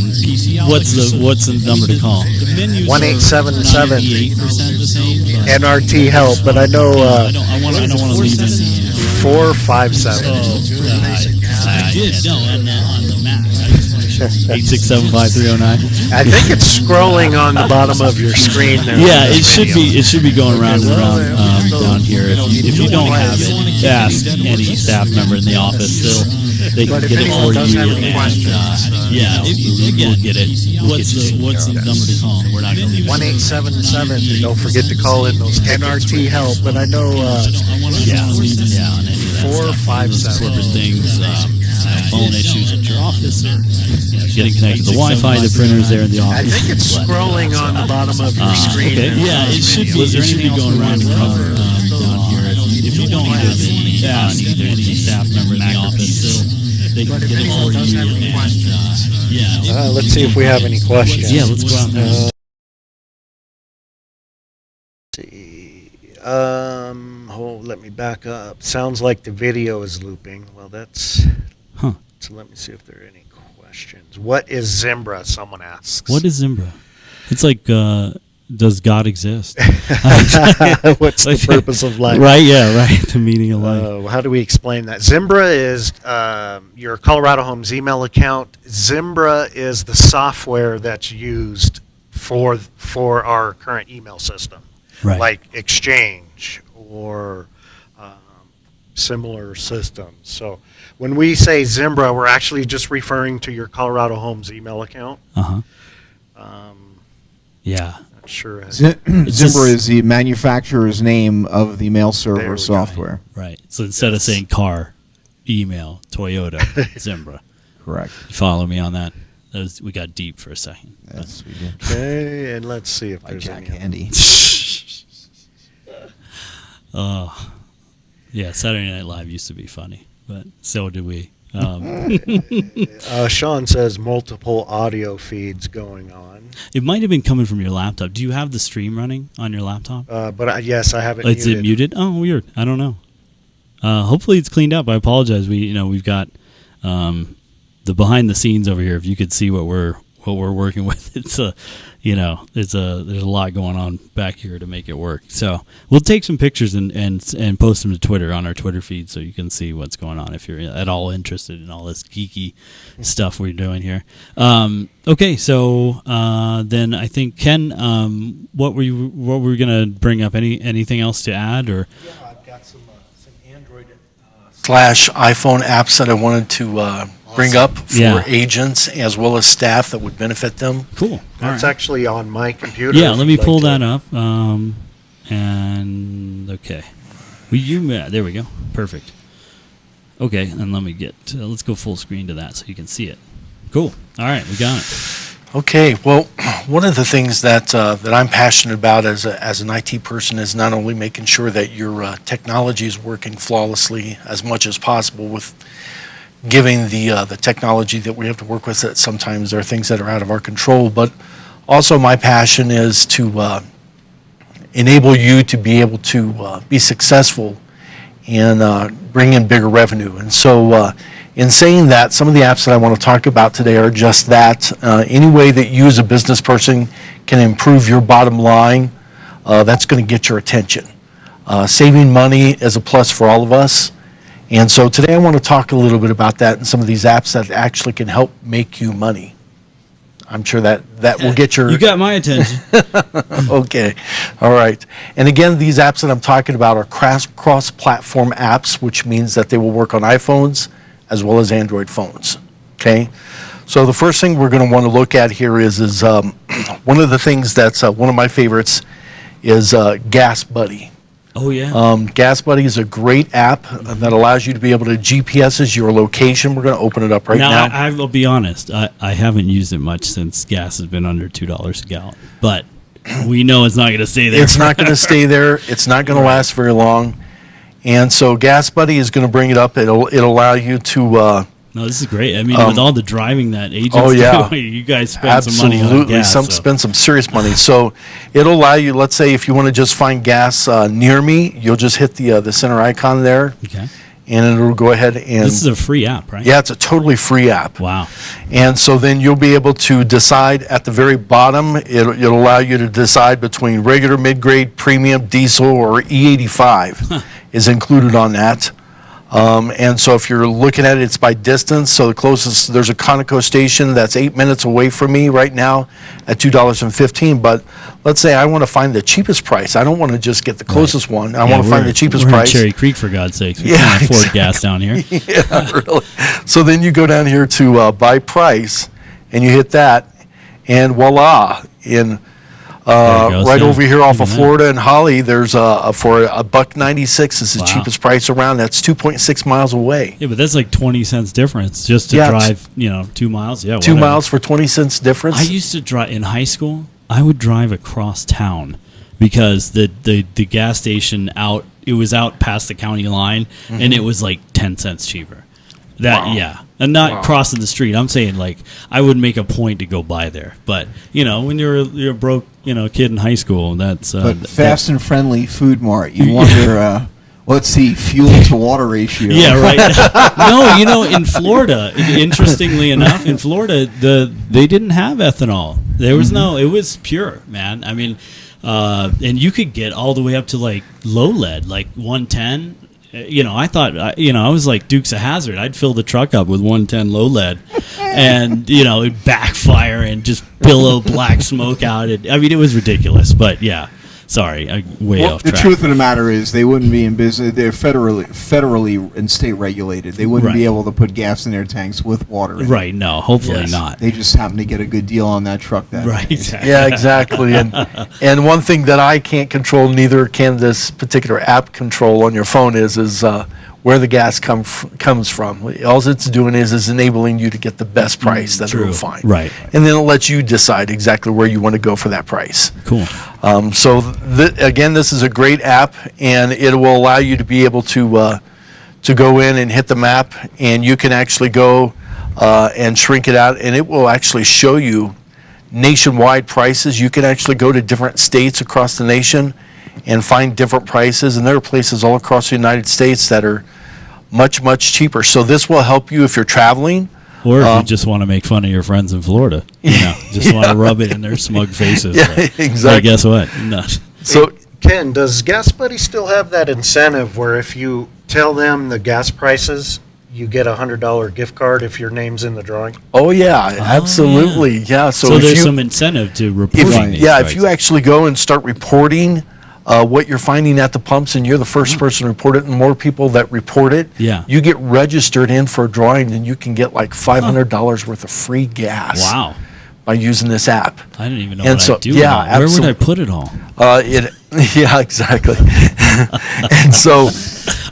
what's the number to call? 1877 the same. NRT help. But I know I don't want to leave in the. 457. I did on the Mac. 8675309. I think it's scrolling on the bottom of your screen there. Yeah, it should be. It should be going round and round down here. If you don't have it, ask any staff member in the office. They can get it for you. We'll get it. What's the number to call? We're not going to leave it. 1877. Don't forget to call in those NRT help. But I know on any of that 457. corporate things, phone issues at your office, or getting connected to the Wi-Fi. The printer's there in the office. I think it's scrolling on the bottom of your screen. Okay. Yeah, it should be. It should be going round and round down here. If you don't have it, ask any staff member in the office. They can get it for you. Let's see if we have any questions. Yeah, let's go out there. Let me back up. Sounds like the video is looping. Well, that's. Huh. So let me see if there are any questions. What is Zimbra? Someone asks. What is Zimbra? It's like, does God exist? What's the purpose of life? Right. Yeah. Right. The meaning of life. How do we explain that? Zimbra is your Colorado Homes email account. Zimbra is the software that's used for our current email system, Right. like Exchange or similar systems. So when we say Zimbra, we're actually just referring to your Colorado Homes email account. Yeah. Not sure. Zimbra is the manufacturer's name of the mail There we server go. software. Right. So instead of saying car, email, Toyota, Zimbra. Correct. You follow me on that? We got deep for a second. Yes, we did. Okay, and let's see if Like there's Jack any. Handy. Oh, yeah. Saturday Night Live used to be funny, but so do we. Sean says multiple audio feeds going on. It might have been coming from your laptop. Do you have the stream running on your laptop? Yes, I have it Is muted. it muted? Oh, weird. I don't know. Hopefully it's cleaned up. I apologize. We've got the behind the scenes over here. If you could see what we're working with, it's there's a lot going on back here to make it work. So we'll take some pictures and post them to Twitter on our Twitter feed so you can see what's going on if you're at all interested in all this geeky stuff we're doing here. Okay, so then I think Ken, what were we gonna bring up? Anything else to add or? Yeah, I've got some Android / iPhone apps that I wanted to bring up for agents as well as staff that would benefit them. Cool. That's actually on my computer. Yeah, if let me you'd pull like that up. And okay, there we go. Perfect. Okay, and let me get. Let's go full screen to that so you can see it. Cool. All right, we got it. Okay, well, one of the things that I'm passionate about as an IT person is not only making sure that your technology is working flawlessly as much as possible with giving the technology that we have to work with, that sometimes there are things that are out of our control, but also my passion is to enable you to be able to be successful and bring in bigger revenue. And so in saying that, some of the apps that I want to talk about today are just that. Any way that you as a business person can improve your bottom line, that's going to get your attention. Saving money is a plus for all of us. And so today I want to talk a little bit about that and some of these apps that actually can help make you money. I'm sure that will get your... You got my attention. Okay. All right. And again, these apps that I'm talking about are cross-platform apps, which means that they will work on iPhones as well as Android phones. Okay? So the first thing we're going to want to look at here is one of the things that's one of my favorites is Gas Buddy. Oh, yeah. Gas Buddy is a great app that allows you to be able to GPS's your location. We're going to open it up right now. I will be honest. I haven't used it much since gas has been under $2 a gallon. But we know it's not going to stay there. It's not going to stay there. It's not going to last very long. And so Gas Buddy is going to bring it up. It'll allow you to... No, this is great. I mean, with all the driving that agents do, you guys spend some money on gas. Spend some serious money. So it'll allow you, let's say, if you want to just find gas near me, you'll just hit the center icon there. Okay. And it'll go ahead and... This is a free app, right? Yeah, it's a totally free app. Wow. And so then you'll be able to decide at the very bottom, it'll allow you to decide between regular, mid-grade, premium, diesel, or E85 is included on that. And so if you're looking at it, it's by distance. So the closest, there's a Conoco station that's 8 minutes away from me right now at $2.15. But let's say I want to find the cheapest price. I don't want to just get the closest one. I want to find the cheapest we're price. In Cherry Creek, for God's sakes. We can't afford gas down here. Yeah, really. So then you go down here to buy price, and you hit that, and voila. Right over here off of Florida and Holly, there's for $1.96 is the cheapest price around. That's 2.6 miles away. Yeah, but that's like 20 cents difference just to drive, 2 miles. Yeah, 2 miles for 20 cents difference. I used to drive in high school. I would drive across town because the gas station it was out past the county line, and it was like 10 cents cheaper. And not crossing the street. I'm saying, like, I would make a point to go by there. But, when you're a broke, kid in high school, that's... but fast and friendly Food Mart, you wonder, what's the fuel to water ratio? Yeah, right. No, in Florida, interestingly enough, in Florida, they didn't have ethanol. There was it was pure, man. I mean, and you could get all the way up to, like, low lead, like 110. I thought, I was like Dukes of Hazzard. I'd fill the truck up with 110 low lead and, it'd backfire and just billow black smoke out. It was ridiculous. But, yeah, sorry, way off track. The truth of the matter is they wouldn't be in business. They're federally and state regulated. They wouldn't be able to put gas in their tanks with water in Right, it. no, hopefully not. They just happen to get a good deal on that truck that Right, day. exactly. Yeah, exactly. And one thing that I can't control, neither can this particular app control on your phone, is where the gas comes from. All it's doing is enabling you to get the best price that it'll find. Right. And then it'll let you decide exactly where you want to go for that price. Cool. So again, this is a great app, and it will allow you to be able to go in and hit the map, and you can actually go and shrink it out, and it will actually show you nationwide prices. You can actually go to different states across the nation and find different prices, and there are places all across the United States that are much, much cheaper. So this will help you if you're traveling. Or if you just want to make fun of your friends in Florida, just want to rub it in their smug faces. Yeah, exactly. But guess what? No. So Ken, does Gas Buddy still have that incentive where if you tell them the gas prices, you get a $100 gift card if your name's in the drawing? Oh yeah, absolutely. Yeah. So there's some incentive to reporting. If you actually go and start reporting what you're finding at the pumps, and you're the first person to report it, and more people that report it, you get registered in for a drawing, and you can get like $500 worth of free gas. Wow. By using this app. I didn't even know what I'd do with it all. Where would I put it all? Yeah, exactly. And so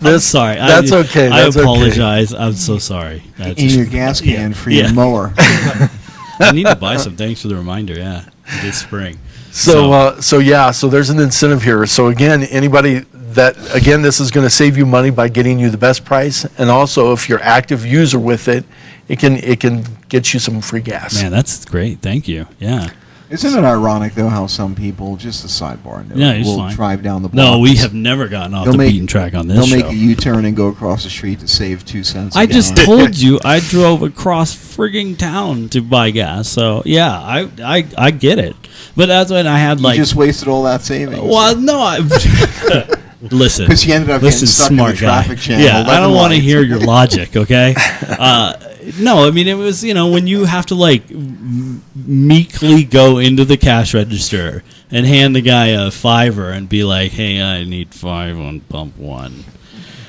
I'm sorry. That's okay. I apologize. Okay. I'm so sorry. In your gas can for your mower. I need to buy some. Thanks for the reminder. Yeah, this spring. So there's an incentive here. So again, this is going to save you money by getting you the best price, and also if you're an active user with it, it can get you some free gas. Man, that's great. Thank you. Yeah. Isn't it ironic, though, how some people, just a sidebar, it's will fine. drive down the block? No, we have never gotten off the beaten track on this They'll show. make a U-turn and go across the street to save 2 cents. I just told you I drove across frigging town to buy gas. So, yeah, I get it. But that's when I had, like... You just wasted all that savings. Well, no, listen. Because you ended up getting stuck in the traffic channel. Yeah, I don't want to hear your logic, okay? No, I mean, it was, when you have to, like, meekly go into the cash register and hand the guy a $5 and be like, hey, I need 5 on pump 1.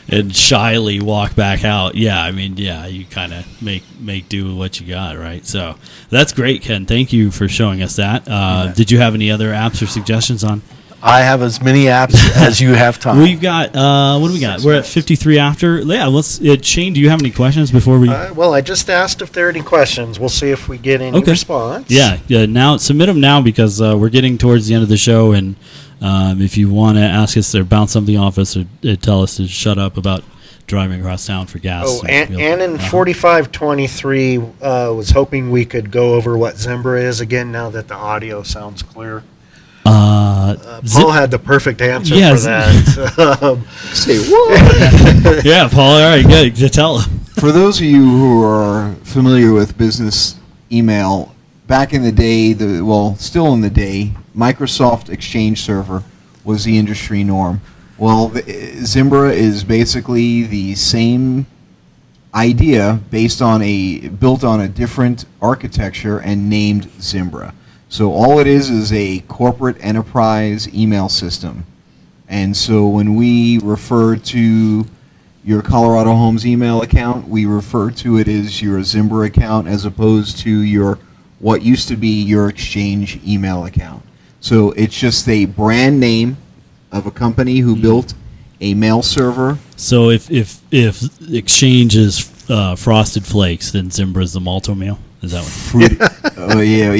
And shyly walk back out. Yeah, I mean, you kind of make do with what you got, right? So that's great, Ken. Thank you for showing us that. Did you have any other apps or suggestions on? I have as many apps as you have time. We've got, what do we got? We're at 53 after. Yeah, Shane, do you have any questions before we... Well, I just asked if there are any questions. We'll see if we get any response. Yeah, now submit them now because we're getting towards the end of the show, and if you want to ask us or bounce something off us or tell us to shut up about driving across town for gas. Oh, Ann 4523 was hoping we could go over what Zimbra is again now that the audio sounds clear. Paul had the perfect answer for that. Say what? Yeah, Paul. All right, good. Tell him. For those of you who are familiar with business email, back in the day, still in the day, Microsoft Exchange Server was the industry norm. Well, Zimbra is basically the same idea built on a different architecture and named Zimbra. So all it is a corporate enterprise email system. And so when we refer to your Colorado Homes email account, we refer to it as your Zimbra account as opposed to what used to be your Exchange email account. So it's just a brand name of a company who built a mail server. So if Exchange is Frosted Flakes, then Zimbra is the Malto meal? Is that what? Fruity. Oh yeah.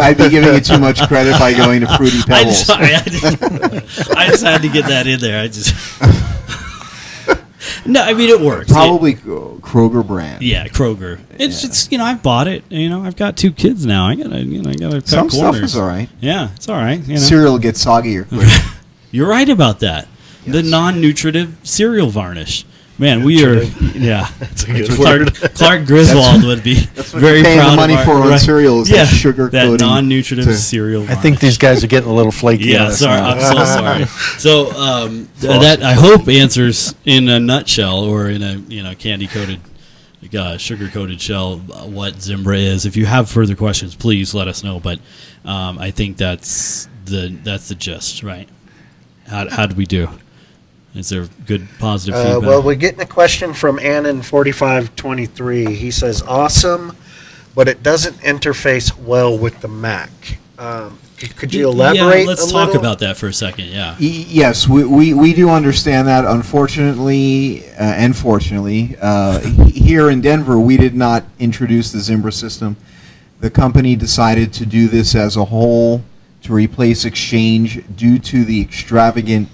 I'd be giving you too much credit by going to Fruity Pebbles. I just had to get that in there. No, I mean it works. Probably Kroger brand. Yeah, Kroger. It's just I've bought it. I've got 2 kids now. I gotta cut some corners. Stuff is all right. Yeah, it's all right. Cereal gets soggier quick. You're right about that. Yes. The non-nutritive cereal varnish. Man, we are. Yeah, that's a good word. Clark Griswold would be very proud the money of for on cereal is that sugar that coating non-nutritive cereal varnish. I think these guys are getting a little flaky. Yeah, sorry, I'm so sorry. So that I hope answers in a nutshell or in a candy-coated, sugar-coated shell what Zimbra is. If you have further questions, please let us know. But I think that's the gist, right? How did we do? Is there good positive feedback? Well, we're getting a question from Annan 4523. He says, awesome, but it doesn't interface well with the Mac. Could you elaborate let's talk about that for a second, yeah. Yes, we do understand that. Unfortunately, and fortunately, here in Denver, we did not introduce the Zimbra system. The company decided to do this as a whole to replace Exchange due to the extravagant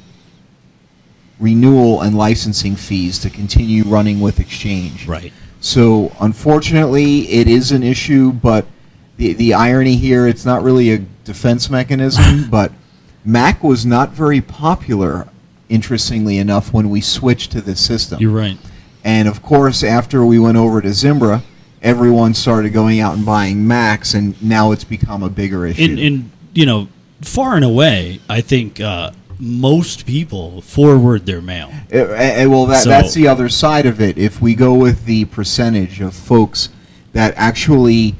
renewal and licensing fees to continue running with Exchange. Right. So unfortunately, it is an issue, but the irony here, it's not really a defense mechanism, but Mac was not very popular, interestingly enough, when we switched to this system. You're right. And of course, after we went over to Zimbra, everyone started going out and buying Macs, and now it's become a bigger issue. And far and away, I think most people forward their mail. That's the other side of it. If we go with the percentage of folks that actually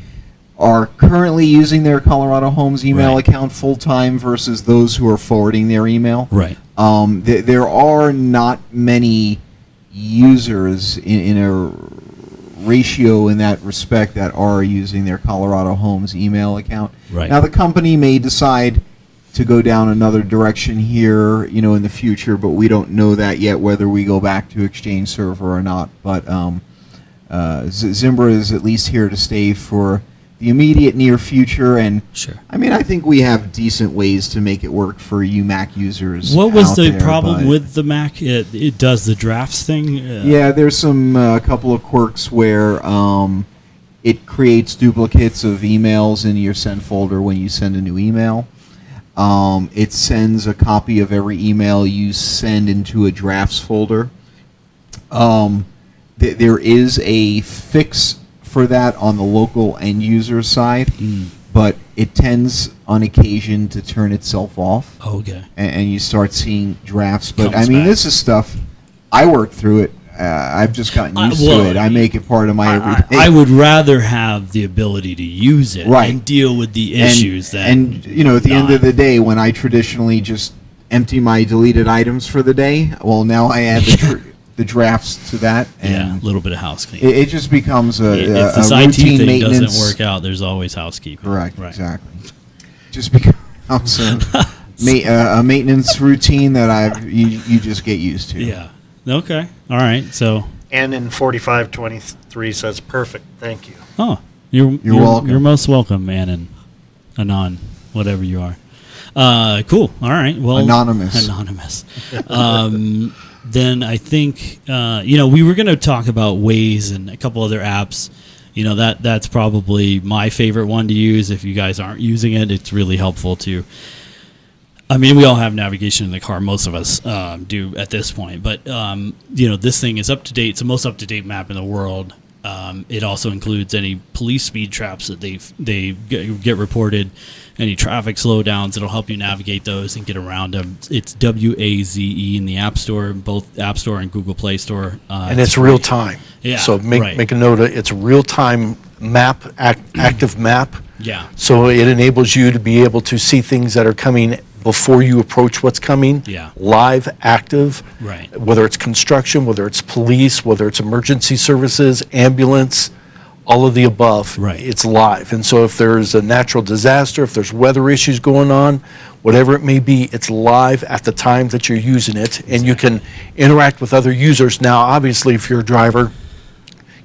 are currently using their Colorado Homes email account full-time versus those who are forwarding their email, right? There are not many users in a ratio in that respect that are using their Colorado Homes email account. Right. Now, the company may decide to go down another direction here, in the future, but we don't know that yet, whether we go back to Exchange Server or not. But Zimbra is at least here to stay for the immediate near future, and sure. I think we have decent ways to make it work for you Mac users. What was the problem with the Mac? It does the drafts thing? Yeah, there's some couple of quirks where It creates duplicates of emails in your send folder when you send a new email. It sends a copy of every email you send into a drafts folder. There is a fix for that on the local end user side, but it tends on occasion to turn itself off. Okay. And you start seeing drafts. But Comes I mean, back. this is stuff I work through it. I've just gotten used to it. I make it part of my everyday. I would rather have the ability to use it Right. and deal with the issues than And you know, at the end of the day, when I traditionally just empty my deleted items for the day, well, now I add the drafts to that, and a little bit of housekeeping. it just becomes If a this IT routine thing maintenance. doesn't work out, there's always housekeeping. Correct, Right. exactly. Just becomes a maintenance routine that you just get used to. Yeah. Okay. All right. So, And in 4523 says perfect. Thank you. you're welcome. You're most welcome, man, and Anon, whatever you are. Cool. All right. Well, Anonymous. Then I think we were going to talk about Waze and a couple other apps. That's probably my favorite one to use. If you guys aren't using it, it's really helpful to. I mean, we all have navigation in the car. Most of us do at this point. But, this thing is up to date. It's the most up-to-date map in the world. It also includes any police speed traps that they get reported, any traffic slowdowns. It'll help you navigate those and get around them. It's WAZE in the App Store, both App Store and Google Play Store. And it's real time. Yeah, So right. make a note of it's a real time map, active map. Yeah. So it enables you to be able to see things that are coming before you approach what's coming. Yeah. Live, active. Right. Whether it's construction, whether it's police, whether it's emergency services, ambulance, all of the above. Right. It's live. And so if there's a natural disaster, if there's weather issues going on, whatever it may be, it's live at the time that you're using it. And you can interact with other users. Now, obviously, if you're a driver,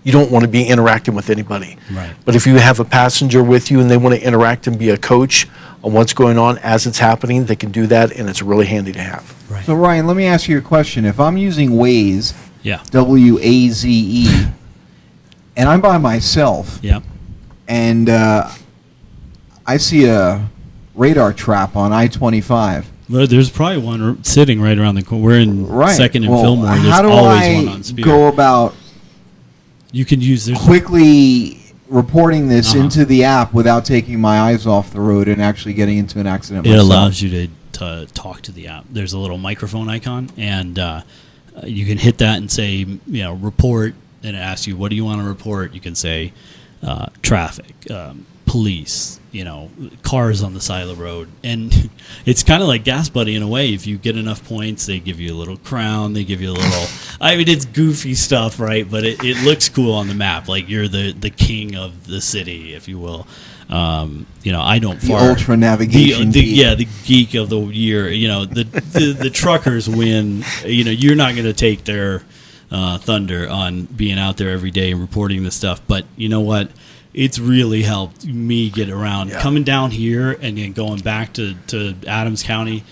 you don't want to be interacting with anybody. Right. But if you have a passenger with you and they want to interact and be a coach on what's going on as it's happening, they can do that, and it's really handy to have. Right. So Ryan, let me ask you a question. If I'm using Waze, Yeah. WAZE, and I'm by myself, Yeah. and I see a radar trap on I-25. Well, there's probably one sitting right around the corner. We're in Right. Second and Well, Fillmore. There's how do always I one on Spear. go about You can use there's quickly reporting this Uh-huh. into the app without taking my eyes off the road and actually getting into an accident It myself? allows you to talk to the app. There's a little microphone icon, and you can hit that and say, report, and it asks you, what do you want to report? You can say traffic, police, cars on the side of the road. And it's kind of like Gas Buddy in a way. If you get enough points, they give you a little crown, they give you a little... I mean, it's goofy stuff, right? But it looks cool on the map. Like you're the king of the city, if you will. I don't The far. ultra navigation geek. Yeah, the geek of the year. The truckers win. You're not going to take their thunder on being out there every day and reporting this stuff. But you know what? It's really helped me get around. Yeah. Coming down here and then going back to Adams County.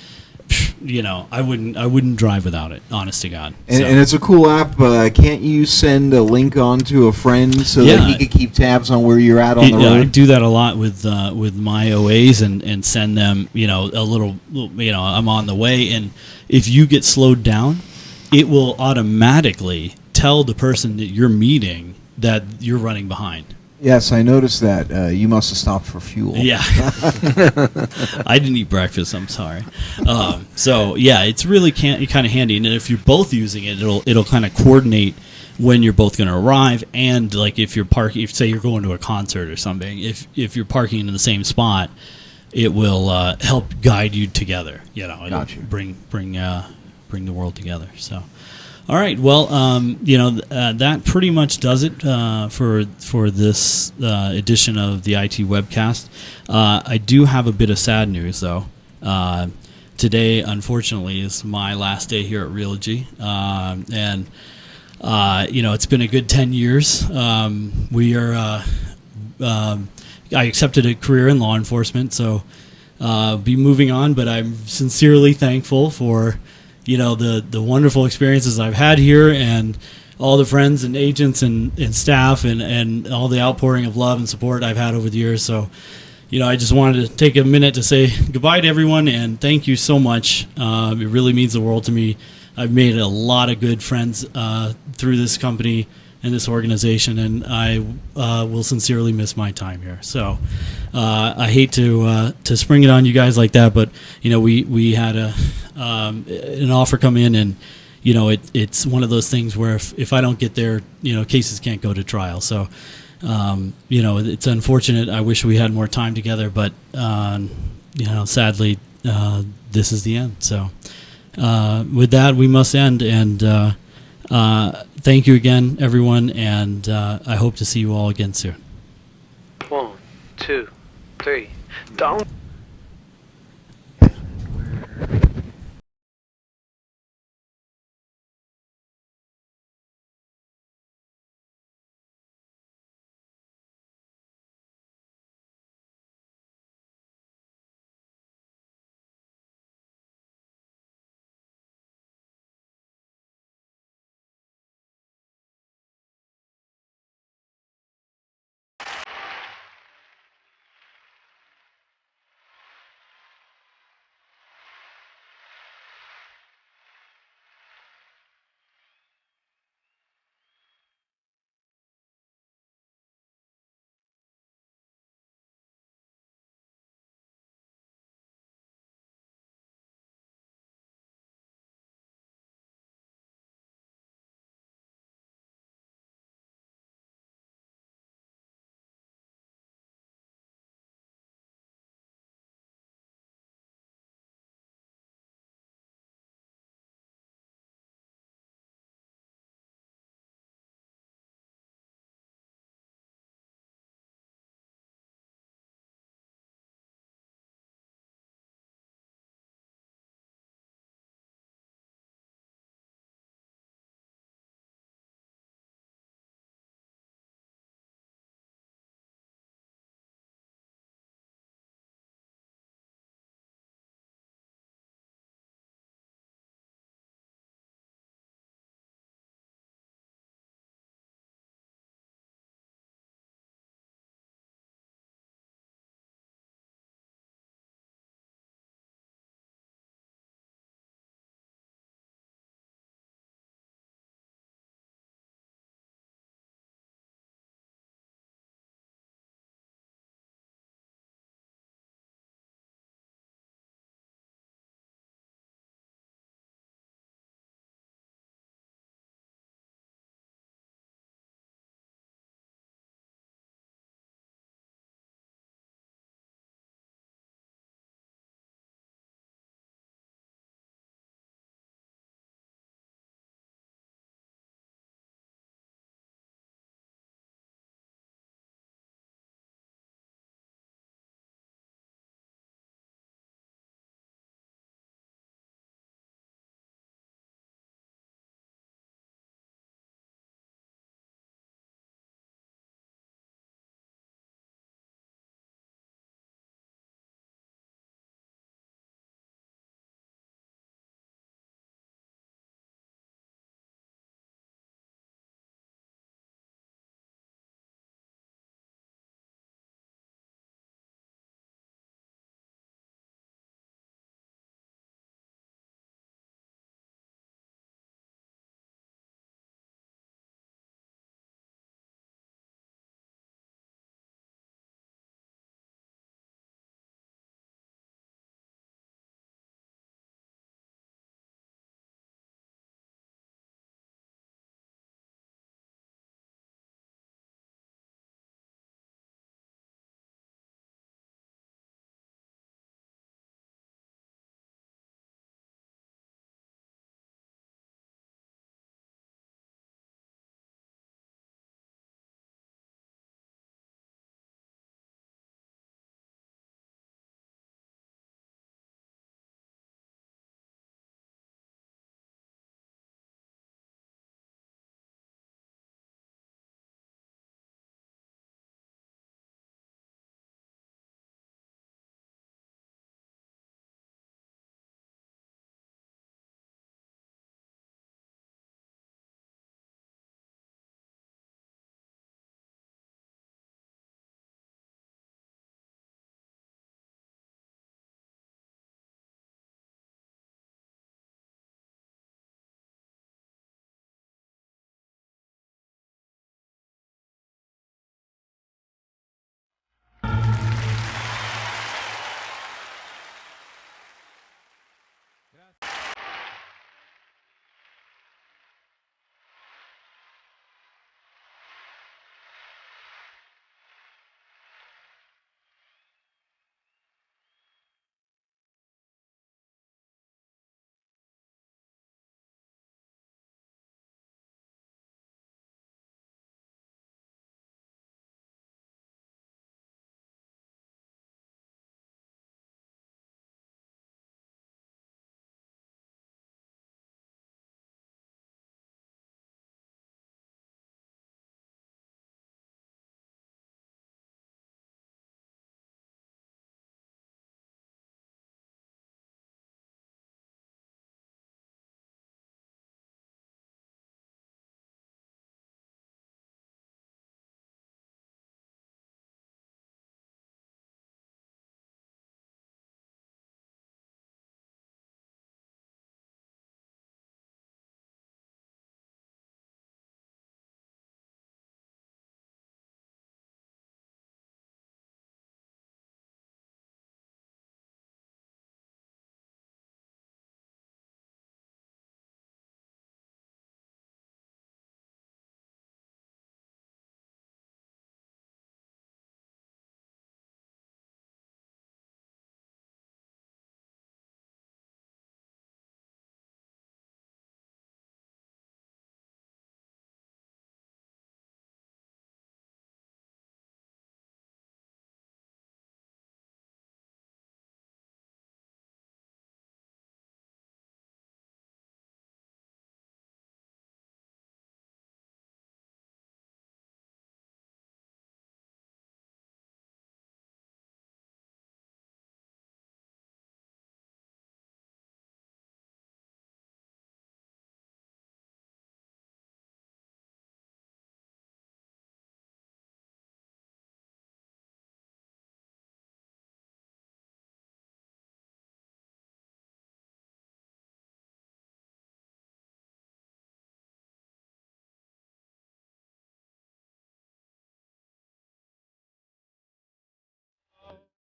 I wouldn't drive without it. Honest to God. And, So- and it's a cool app. Can't you send a link on to a friend so Yeah. that he could keep tabs on where you're at on the I road? do that a lot with my OAs and send them, a little, I'm on the way. And if you get slowed down, it will automatically tell the person that you're meeting that you're running behind. Yes, I noticed that. You must have stopped for fuel. Yeah. I didn't eat breakfast. I'm sorry. It's really kind of handy. And if you're both using it, it'll kind of coordinate when you're both going to arrive. And like if you're parking, if say you're going to a concert or something, if you're parking in the same spot, it will help guide you together. It'll Gotcha. bring the world together. So. All right. Well, that pretty much does it for this edition of the IT Webcast. I do have a bit of sad news, though. Today, unfortunately, is my last day here at Realogy, and it's been a good 10 years. I accepted a career in law enforcement, so be moving on. But I'm sincerely thankful for. The wonderful experiences I've had here, and all the friends and agents and staff and all the outpouring of love and support I've had over the years. So, I just wanted to take a minute to say goodbye to everyone and thank you so much. It really means the world to me. I've made a lot of good friends through this company and this organization, and I will sincerely miss my time here. So I hate to spring it on you guys like that, but we had an offer come in, and it's one of those things where if I don't get there, cases can't go to trial. So it's unfortunate. I wish we had more time together, but sadly, this is the end. So with that, we must end, and thank you again, everyone, and I hope to see you all again soon. 1, 2, 3. Don't.